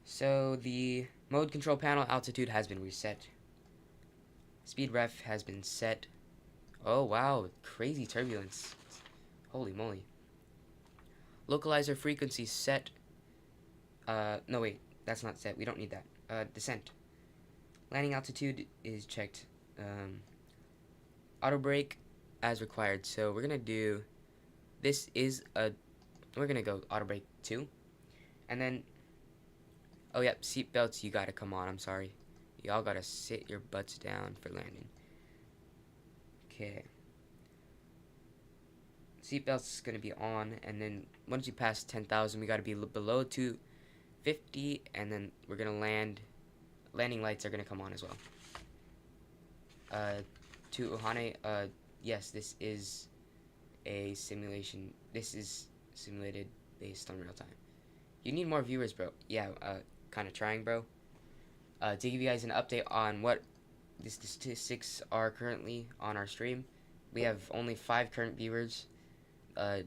So the mode control panel altitude has been reset. Speed ref has been set. Oh wow, crazy turbulence. Holy moly. Localizer frequency set. No wait, that's not set. We don't need that. Descent. Landing altitude is checked. Auto brake as required. So we're gonna do. This is a. We're gonna go auto brake 2, and then. Oh yep, seatbelts. You gotta come on. I'm sorry. Y'all gotta sit your butts down for landing. Okay. Seatbelts is gonna be on, and then once you pass 10,000, we gotta be below 250, and then we're gonna land. Landing lights are gonna come on as well. To Ohane, yes, this is a simulation. This is simulated based on real time. You need more viewers, bro. Yeah, kind of trying, bro. To give you guys an update on what the statistics are currently on our stream, we have only 5 current viewers.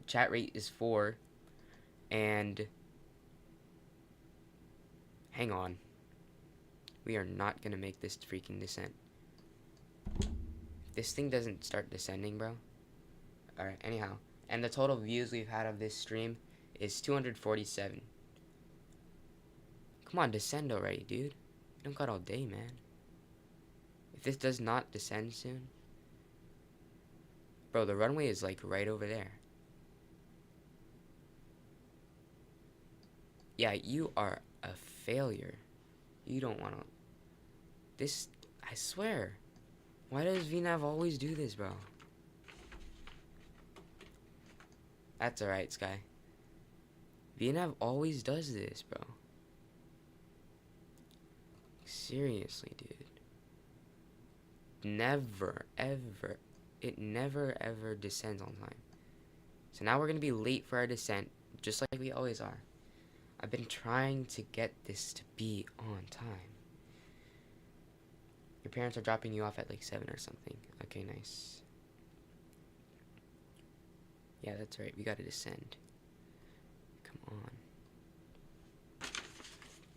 Chat rate is 4, and hang on. We are not gonna make this freaking descent. This thing doesn't start descending, bro. Alright, anyhow. And the total views we've had of this stream is 247. Come on, descend already, dude. You don't got all day, man. If this does not descend soon. Bro, the runway is like right over there. Yeah, you are a failure. You don't want to. This, I swear. Why does VNAV always do this, bro? That's alright, Sky. VNAV always does this, bro. Seriously, dude. Never, ever. It never, ever descends on time. So now we're going to be late for our descent, just like we always are. I've been trying to get this to be on time. Your parents are dropping you off at like 7 or something. Okay, nice. Yeah, that's right. We gotta descend. Come on.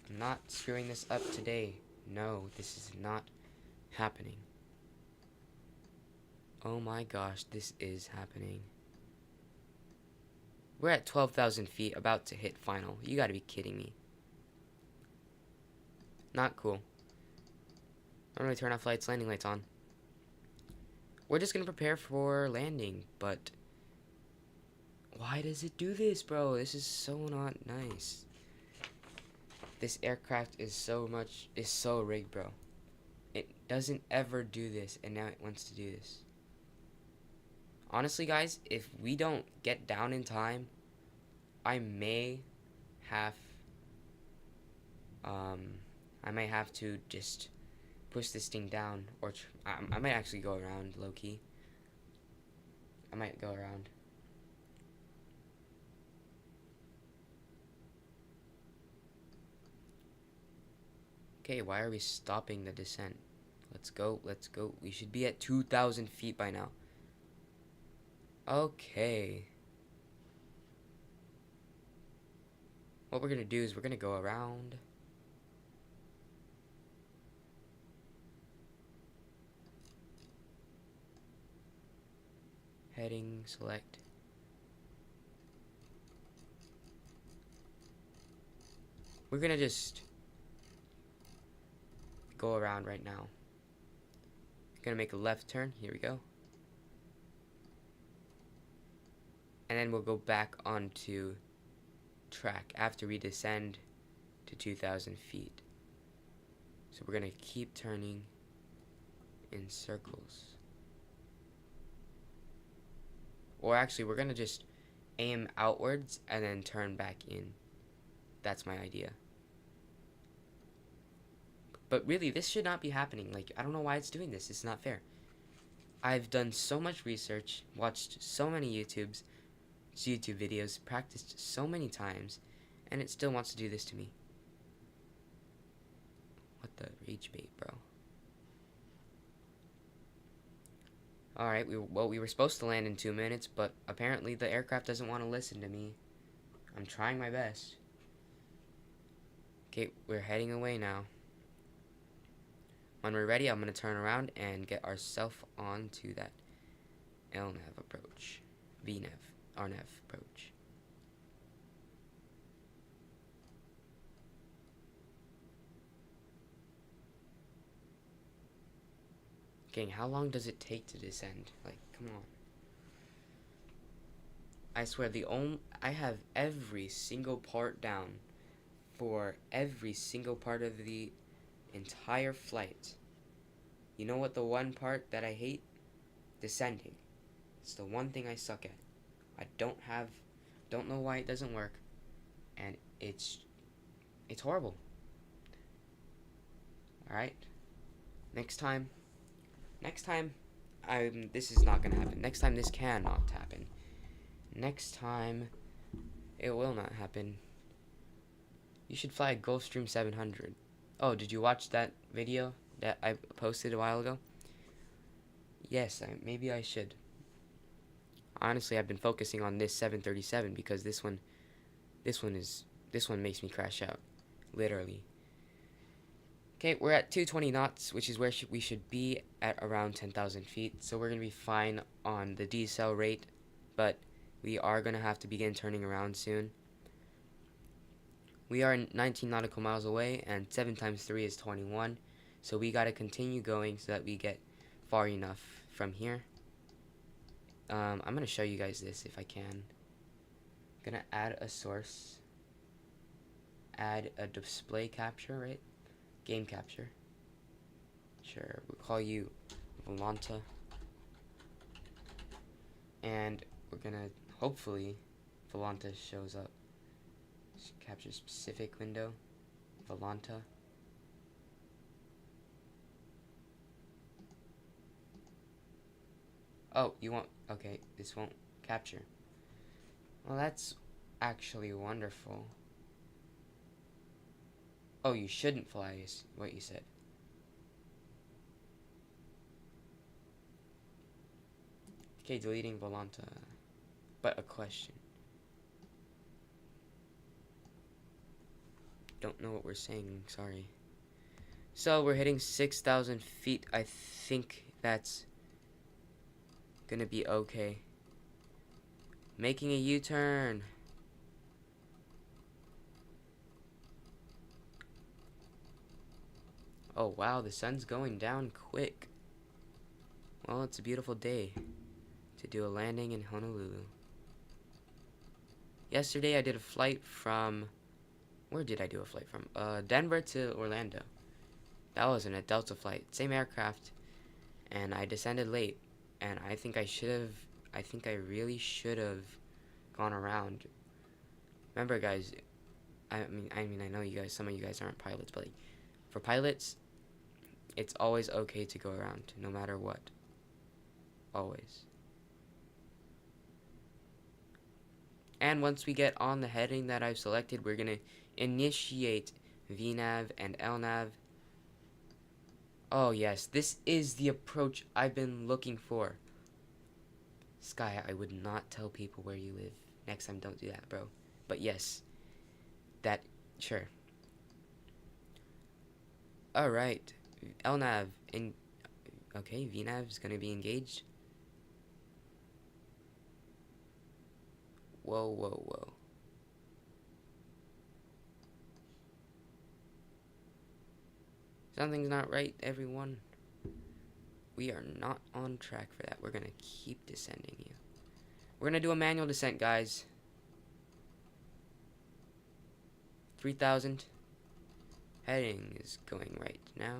I'm not screwing this up today. No, this is not happening. Oh my gosh, this is happening. We're at 12,000 feet, about to hit final. You gotta be kidding me. Not cool. Normally turn off lights, landing lights on. We're just gonna prepare for landing, but why does it do this, bro? This is so not nice. This aircraft is so rigged, bro. It doesn't ever do this, and now it wants to do this. Honestly, guys, if we don't get down in time, I may have to just push this thing down, or I might actually go around, low-key. I might go around. Okay, why are we stopping the descent? Let's go, let's go. We should be at 2,000 feet by now. Okay. What we're gonna do is we're gonna go around. Heading, select. We're gonna just go around right now. Gonna make a left turn. Here we go. And then we'll go back onto track after we descend to 2,000 feet. So we're gonna keep turning in circles. Or actually, we're gonna just aim outwards and then turn back in. That's my idea. But really, this should not be happening. Like, I don't know why it's doing this. It's not fair. I've done so much research, watched so many YouTube videos, practiced so many times, and it still wants to do this to me. What the rage bait, bro? Alright, we were supposed to land in 2 minutes, but apparently the aircraft doesn't want to listen to me. I'm trying my best. Okay, we're heading away now. When we're ready, I'm going to turn around and get ourselves onto that LNAV approach. VNAV, RNAV approach. Gang, how long does it take to descend? Like, come on. I swear, I have every single part down for every single part of the entire flight. You know what the one part that I hate? Descending. It's the one thing I suck at. I don't know why it doesn't work, and it's horrible. Alright? Next time, this is not gonna happen. Next time, this cannot happen. Next time, it will not happen. You should fly a Gulfstream 700. Oh, did you watch that video that I posted a while ago? Yes, maybe I should. Honestly, I've been focusing on this 737 because this one makes me crash out, literally. Okay, we're at 220 knots, which is where we should be at around 10,000 feet. So we're gonna be fine on the decel rate, but we are gonna have to begin turning around soon. We are 19 nautical miles away, and 7 times 3 is 21. So we gotta continue going so that we get far enough from here. I'm gonna show you guys this if I can. I'm gonna add a source. Add a display capture, right? Game capture. Sure, we'll call you Volanta. And we're gonna, hopefully, Volanta shows up. Capture specific window. Volanta. Oh, you want, okay, this won't capture. Well, that's actually wonderful. Oh, you shouldn't fly, is what you said. Okay, deleting Volanta. But a question. Don't know what we're saying, sorry. So we're hitting 6,000 feet. I think that's gonna be okay. Making a U-turn. Oh wow, the sun's going down quick. Well, it's a beautiful day to do a landing in Honolulu. Yesterday I did a flight from... Where did I do a flight from? Denver to Orlando. That wasn't a Delta flight. Same aircraft. And I descended late. And I think I really should have gone around. Remember guys, I mean I know you guys, some of you guys aren't pilots, but like, for pilots, it's always okay to go around, no matter what. Always. And once we get on the heading that I've selected, we're gonna initiate VNAV and LNAV. Oh yes, this is the approach I've been looking for. Sky, I would not tell people where you live. Next time, don't do that, bro. But yes, that, sure. Alright, LNAV, okay, VNAV is gonna be engaged. Whoa, whoa, whoa. Something's not right, everyone. We are not on track for that. We're gonna keep descending you. We're gonna do a manual descent, guys. 3,000. Heading is going right now.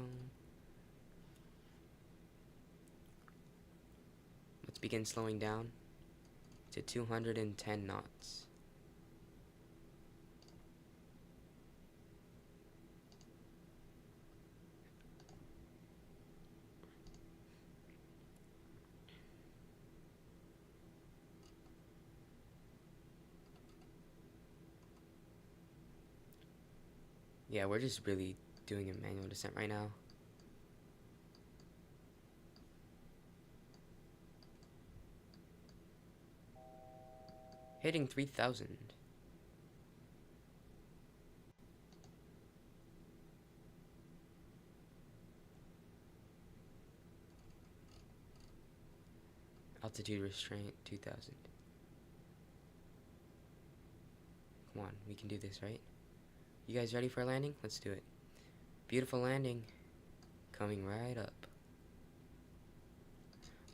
Let's begin slowing down to 210 knots. Yeah, we're just really doing a manual descent right now. Hitting 3,000. Altitude restraint 2,000. Come on, we can do this, right? You guys ready for a landing? Let's do it. Beautiful landing. Coming right up.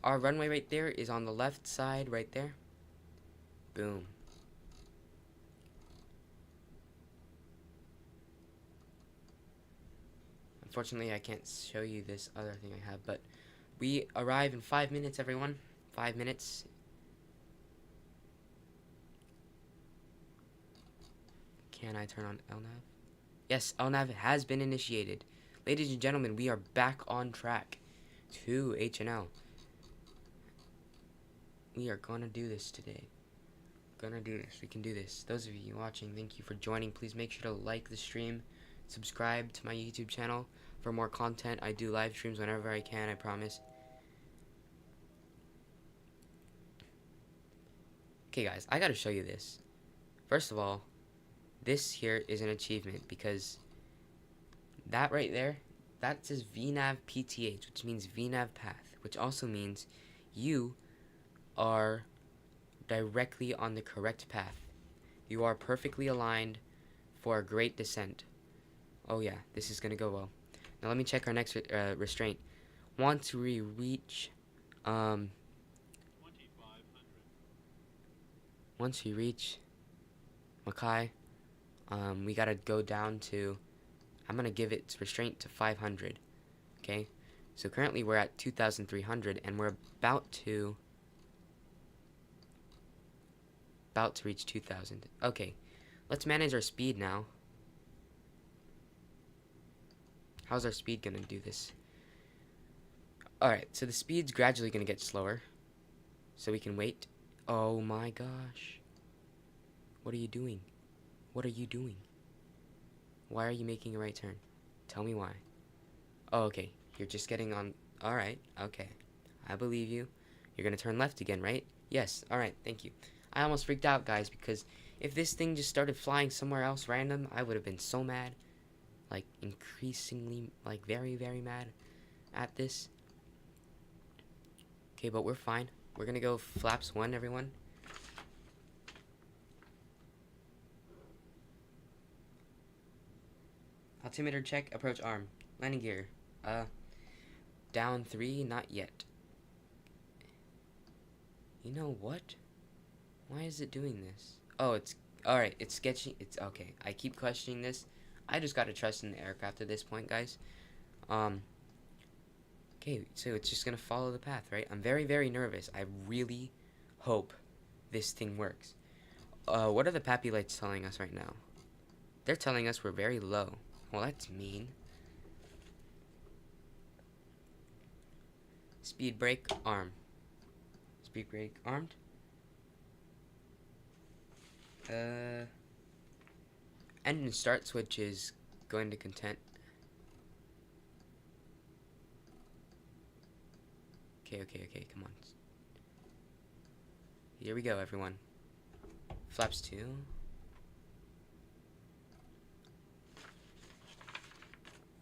Our runway right there is on the left side, right there. Boom. Unfortunately, I can't show you this other thing I have, but we arrive in 5 minutes, everyone. 5 minutes. Can I turn on LNAV? Yes, LNAV has been initiated. Ladies and gentlemen, we are back on track to HNL. We are gonna do this today. Gonna do this. We can do this. Those of you watching, thank you for joining. Please make sure to like the stream. Subscribe to my YouTube channel for more content. I do live streams whenever I can, I promise. Okay guys, I gotta show you this. First of all, this here is an achievement because that right there, that says VNAV PTH, which means VNAV path, which also means you are directly on the correct path. You are perfectly aligned for a great descent. Oh yeah, this is gonna go well. Now let me check our next restraint. Once we reach, once we reach Mackay, we gotta go down to, I'm gonna give its restraint to 500. Okay, so currently we're at 2,300 and we're about to reach 2,000. Okay, let's manage our speed now. How's our speed gonna do this? Alright, so the speed's gradually gonna get slower, so we can wait. Oh my gosh. What are you doing? What are you doing? Why are you making a right turn? Tell me why. Oh, okay. You're just getting on. Alright, okay. I believe you. You're gonna turn left again, right? Yes. Alright, thank you. I almost freaked out, guys, because if this thing just started flying somewhere else random, I would have been so mad. Like, increasingly, like, very, very mad at this. Okay, but we're fine. We're gonna go flaps 1, everyone. Altimeter check, approach arm. Landing gear. Down 3, not yet. You know what? Why is it doing this? Oh, it's... Alright, it's sketching... It's... Okay, I keep questioning this. I just gotta trust in the aircraft at this point, guys. Okay, so it's just gonna follow the path, right? I'm very, very nervous. I really hope this thing works. What are the PAPI lights telling us right now? They're telling us we're very low. Well, that's mean. Speed brake, arm. Speed brake, armed. Engine start switch is going to content. Okay, come on. Here we go, everyone. Flaps 2.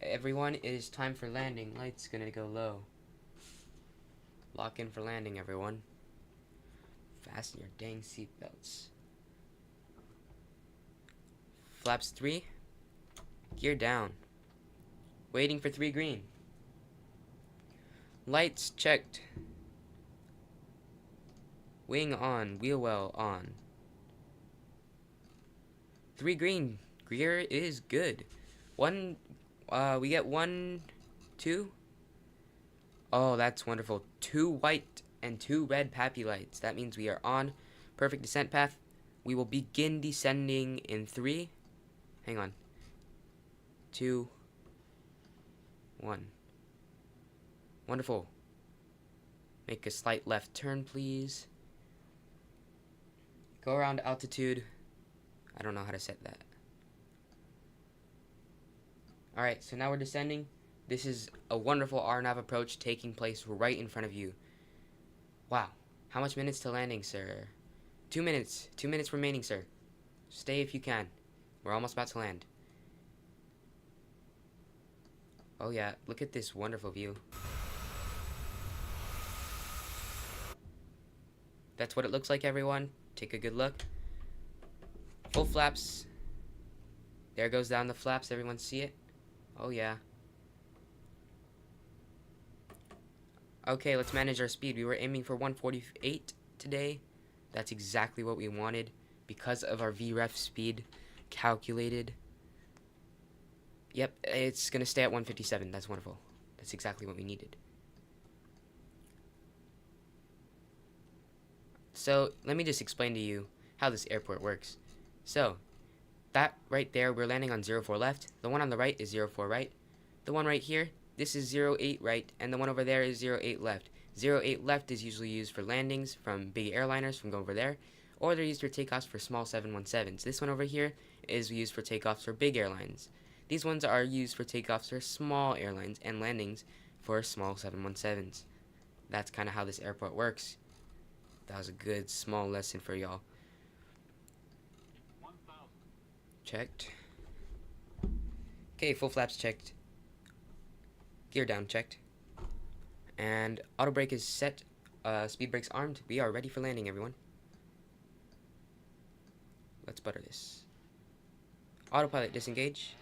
Everyone, it is time for landing. Light's gonna go low. Lock in for landing, everyone. Fasten your dang seatbelts. Flaps 3. Gear down. Waiting for 3 green. Lights checked. Wing on. Wheel well on. 3 green. Gear is good. We get 1, 2. Oh, that's wonderful. 2 white and 2 red PAPI lights. That means we are on perfect descent path. We will begin descending in 3. Hang on. 2, 1. Wonderful. Make a slight left turn, please. Go around altitude. I don't know how to set that. Alright, so now we're descending. This is a wonderful RNAV approach taking place right in front of you. Wow. How much minutes to landing, sir? 2 minutes. 2 minutes remaining, sir. Stay if you can. We're almost about to land. Oh yeah, look at this wonderful view. That's what it looks like, everyone. Take a good look. Full flaps. There goes down the flaps. Everyone see it? Oh yeah. Okay, let's manage our speed. We were aiming for 148 today. That's exactly what we wanted because of our VREF speed calculated. Yep, it's gonna stay at 157. That's wonderful. That's exactly what we needed. So, let me just explain to you how this airport works. So, that right there, we're landing on 04 left. The one on the right is 04 right. The one right here, this is 08 right. And the one over there is 08 left. 08 left is usually used for landings from big airliners from over there. Or they're used for takeoffs for small 717s. This one over here is used for takeoffs for big airlines. These ones are used for takeoffs for small airlines and landings for small 717s. That's kind of how this airport works. That was a good small lesson for y'all. Checked. Okay, full flaps checked. Gear down checked. And auto brake is set. Speed brakes armed. We are ready for landing, everyone. Let's butter this. Autopilot disengage.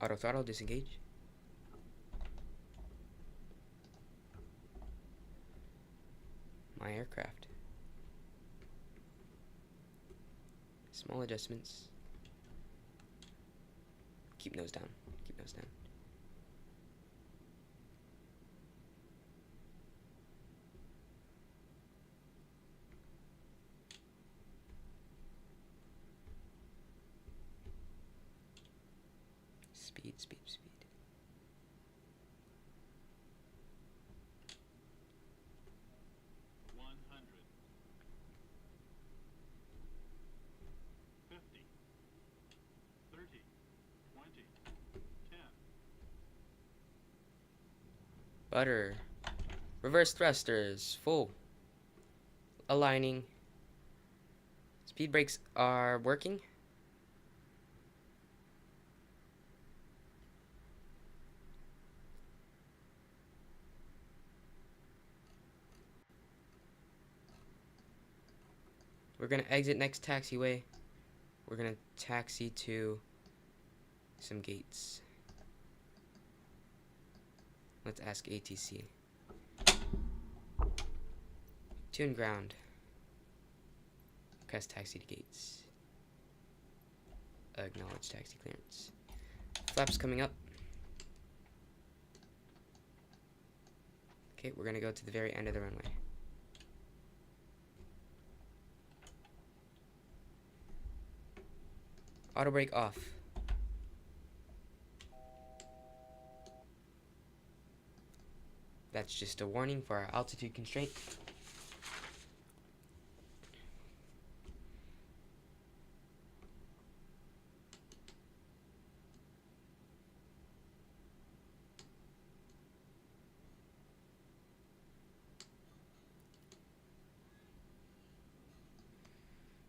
Auto throttle disengage. My aircraft. Small adjustments. Keep nose down. Keep nose down. Speed, speed, speed. Butter. Reverse thrusters. Full. Aligning. Speed brakes are working. We're gonna exit next taxiway. We're gonna taxi to some gates. Let's ask ATC. Tune ground. Request taxi to gates. Acknowledge taxi clearance. Flaps coming up. Okay, we're gonna go to the very end of the runway. Auto brake off. That's just a warning for our altitude constraint.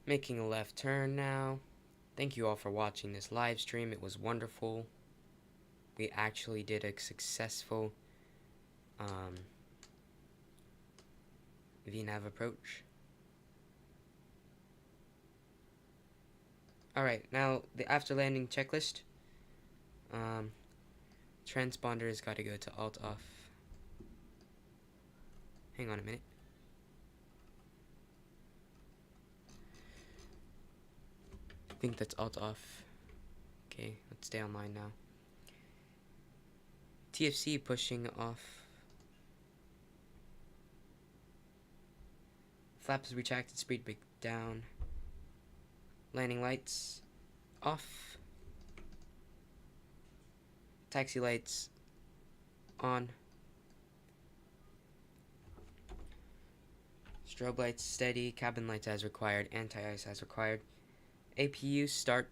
Making a left turn now. Thank you all for watching this live stream. It was wonderful. We actually did a successful VNAV approach. Alright, now the after landing checklist. Transponder has got to go to alt off. Hang on a minute. I think that's alt off. Okay, let's stay online now. TFC pushing off. Flaps retracted, speed brake down. Landing lights off. Taxi lights on. Strobe lights steady, cabin lights as required, anti-ice as required. APU start.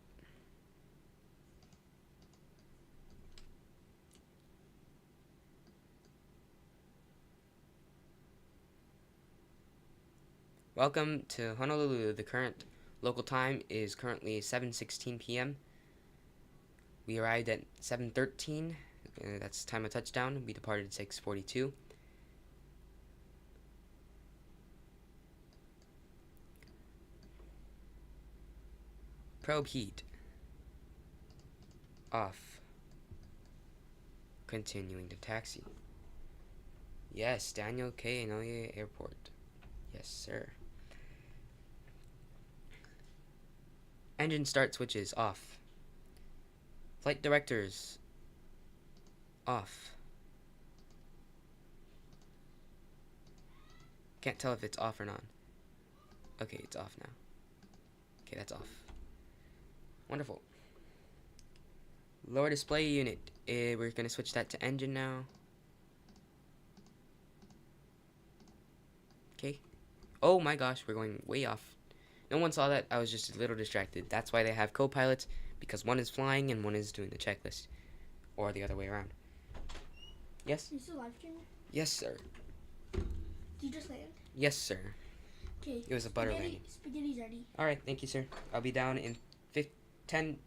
Welcome to Honolulu. The current local time is currently 7:16 p.m. We arrived at 7:13. That's time of touchdown. We departed at 6:42. Probe heat off. Continuing to taxi. Yes, Daniel K. Inoue Airport. Yes, sir. Engine start switches off. Flight directors off. Can't tell if it's off or not. Okay, it's off now. Okay, that's off. Wonderful. Lower display unit. We're going to switch that to engine now. Okay. Oh my gosh, we're going way off. No one saw that. I was just a little distracted. That's why they have co-pilots, because one is flying and one is doing the checklist. Or the other way around. Yes? Are you still live streaming? Yes, sir. Did you just land? Yes, sir. Okay. It was a butter landing. Spaghetti's ready. Alright, thank you, sir. I'll be down in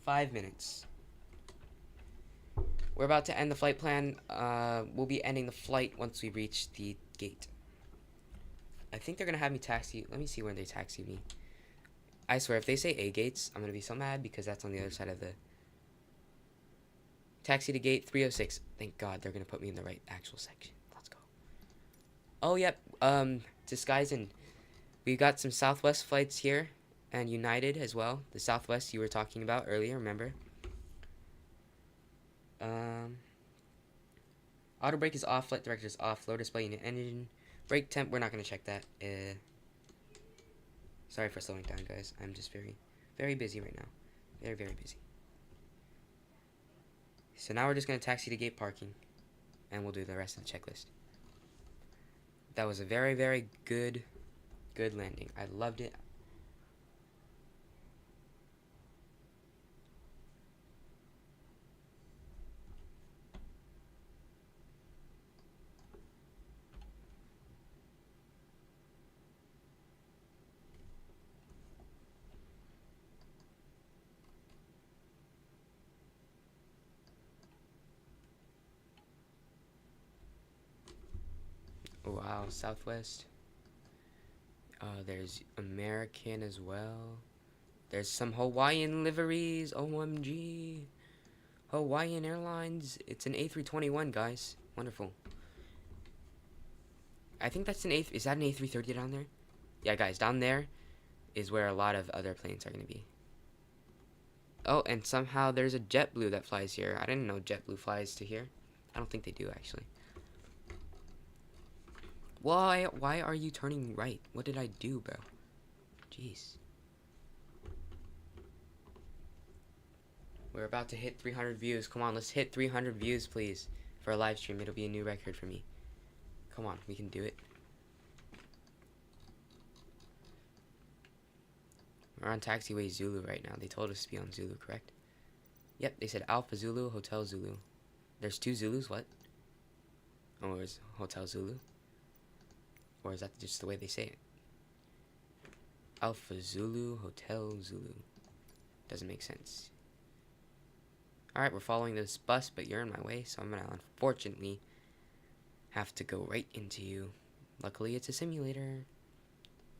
5 minutes. We're about to end the flight plan. We'll be ending the flight once we reach the gate. I think they're going to have me taxi. Let me see where they taxi me. I swear, if they say A gates, I'm going to be so mad because that's on the other side of the... Taxi to gate 306. Thank God they're going to put me in the right actual section. Let's go. Oh, yep. Disguising. We got some Southwest flights here. And United as well. The Southwest you were talking about earlier, remember? Auto brake is off. Flight director is off. Low display unit engine. Brake temp, we're not going to check that. Sorry for slowing down, guys. I'm just very, very busy right now. Very, very busy. So now we're just going to taxi to gate parking. And we'll do the rest of the checklist. That was a very, very good landing. I loved it. Oh, wow, Southwest. There's American as well. There's some Hawaiian liveries. OMG. Hawaiian Airlines. It's an A321, guys. Wonderful. I think that's an A. Is that an A330 down there? Yeah, guys, down there is where a lot of other planes are going to be. Oh, and somehow there's a JetBlue that flies here. I didn't know JetBlue flies to here. I don't think they do, actually. Why are you turning right? What did I do, bro? Jeez. We're about to hit 300 views. Come on, let's hit 300 views, please. For a live stream, it'll be a new record for me. Come on, we can do it. We're on Taxiway Zulu right now. They told us to be on Zulu, correct? Yep, they said Alpha Zulu, Hotel Zulu. There's 2 Zulus, what? Oh, it's Hotel Zulu? Or is that just the way they say it? Alpha Zulu, Hotel Zulu. Doesn't make sense. Alright, we're following this bus, but you're in my way, so I'm gonna unfortunately have to go right into you. Luckily, it's a simulator.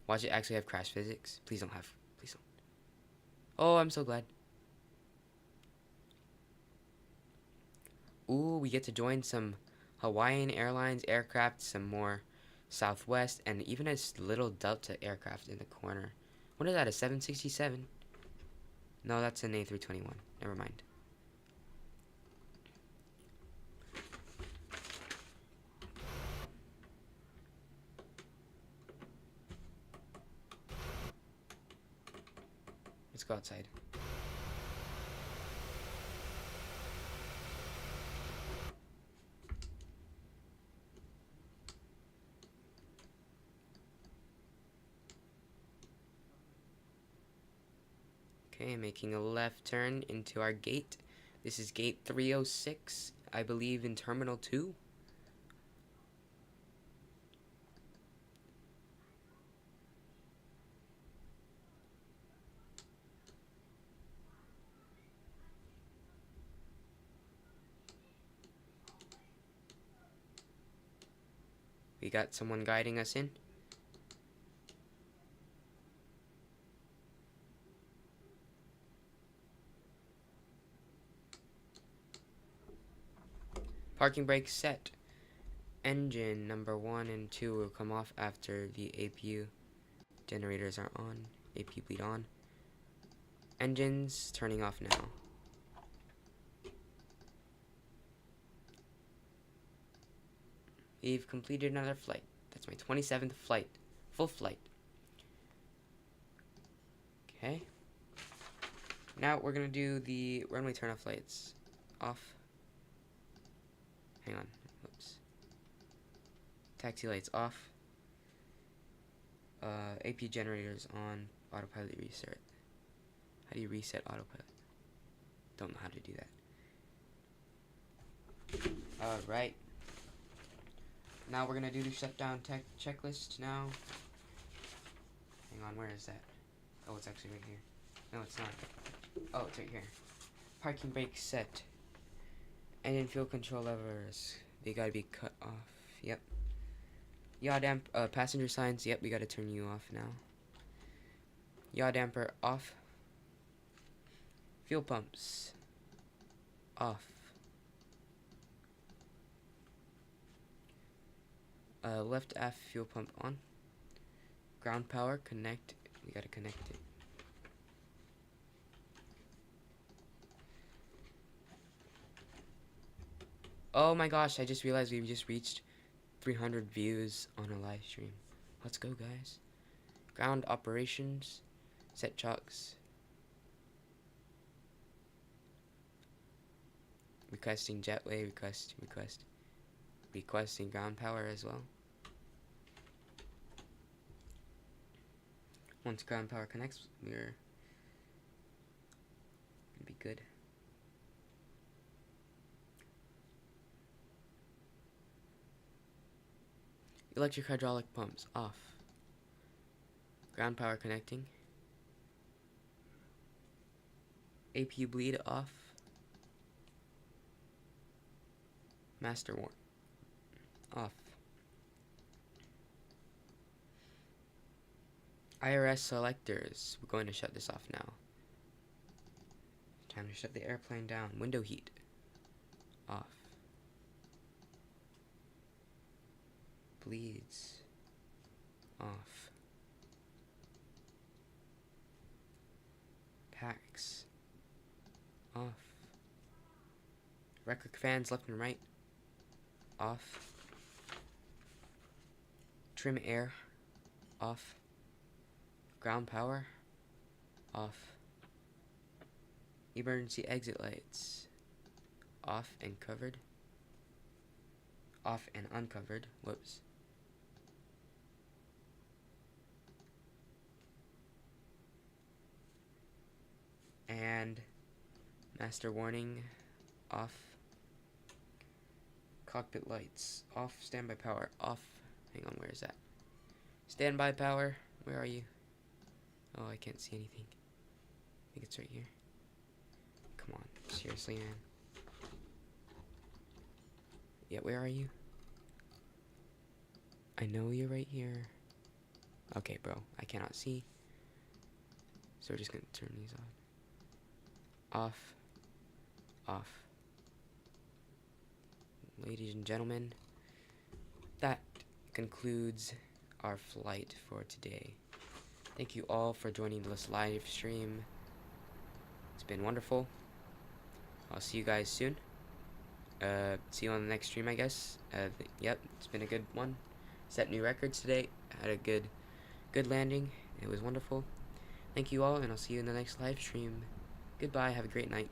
Watch it actually have crash physics. Please don't have. Please don't. Oh, I'm so glad. Ooh, we get to join some Hawaiian Airlines aircraft, some more Southwest, and even a little Delta aircraft in the corner. What is that, a 767? No, that's an A321. Never mind. Let's go outside. Okay, making a left turn into our gate. This is gate 306, I believe, in Terminal 2. We got someone guiding us in. Parking brake set. Engine number 1 and 2 will come off after the APU generators are on. APU bleed on. Engines turning off now. We've completed another flight. That's my 27th flight. Full flight. Okay. Now we're gonna do the runway turn-off lights. Off. Hang on. Oops. Taxi lights off. AP generators on. Autopilot reset. How do you reset autopilot? Don't know how to do that. Alright. Now we're gonna do the shutdown checklist now. Hang on, where is that? Oh, it's actually right here. No, it's not. Oh, it's right here. Parking brake set. Engine fuel control levers. They gotta be cut off. Yep. Yaw passenger signs. Yep, we gotta turn you off now. Yaw damper off. Fuel pumps off. Left aft fuel pump on. Ground power connect. We gotta connect it. Oh my gosh, I just realized we've just reached 300 views on a live stream. Let's go, guys. Ground operations. Set chocks. Requesting jetway. Requesting ground power as well. Once ground power connects, we're gonna be good. Electric hydraulic pumps off. Ground power connecting. APU bleed off. Master warn off. IRS selectors. We're going to shut this off now. Time to shut the airplane down. Window heat. Off. Bleeds. Off. Packs. Off. Record fans left and right. Off. Trim air. Off. Ground power. Off. Emergency exit lights. Off and covered. Off and uncovered. Whoops. And master warning. Off. Cockpit lights. Off. Standby power. Off. Hang on, where is that? Standby power. Where are you? Oh, I can't see anything. I think it's right here. Come on. Seriously, man. Yeah, where are you? I know you're right here. Okay, bro. I cannot see. So we're just gonna turn these on. Off. Off. Ladies and gentlemen, that concludes our flight for today. Thank you all for joining this live stream. It's been wonderful. I'll see you guys soon. See you on the next stream, I guess. Yep, it's been a good one. Set new records today. Had a good landing. It was wonderful. Thank you all, and I'll see you in the next live stream. Goodbye. Have a great night.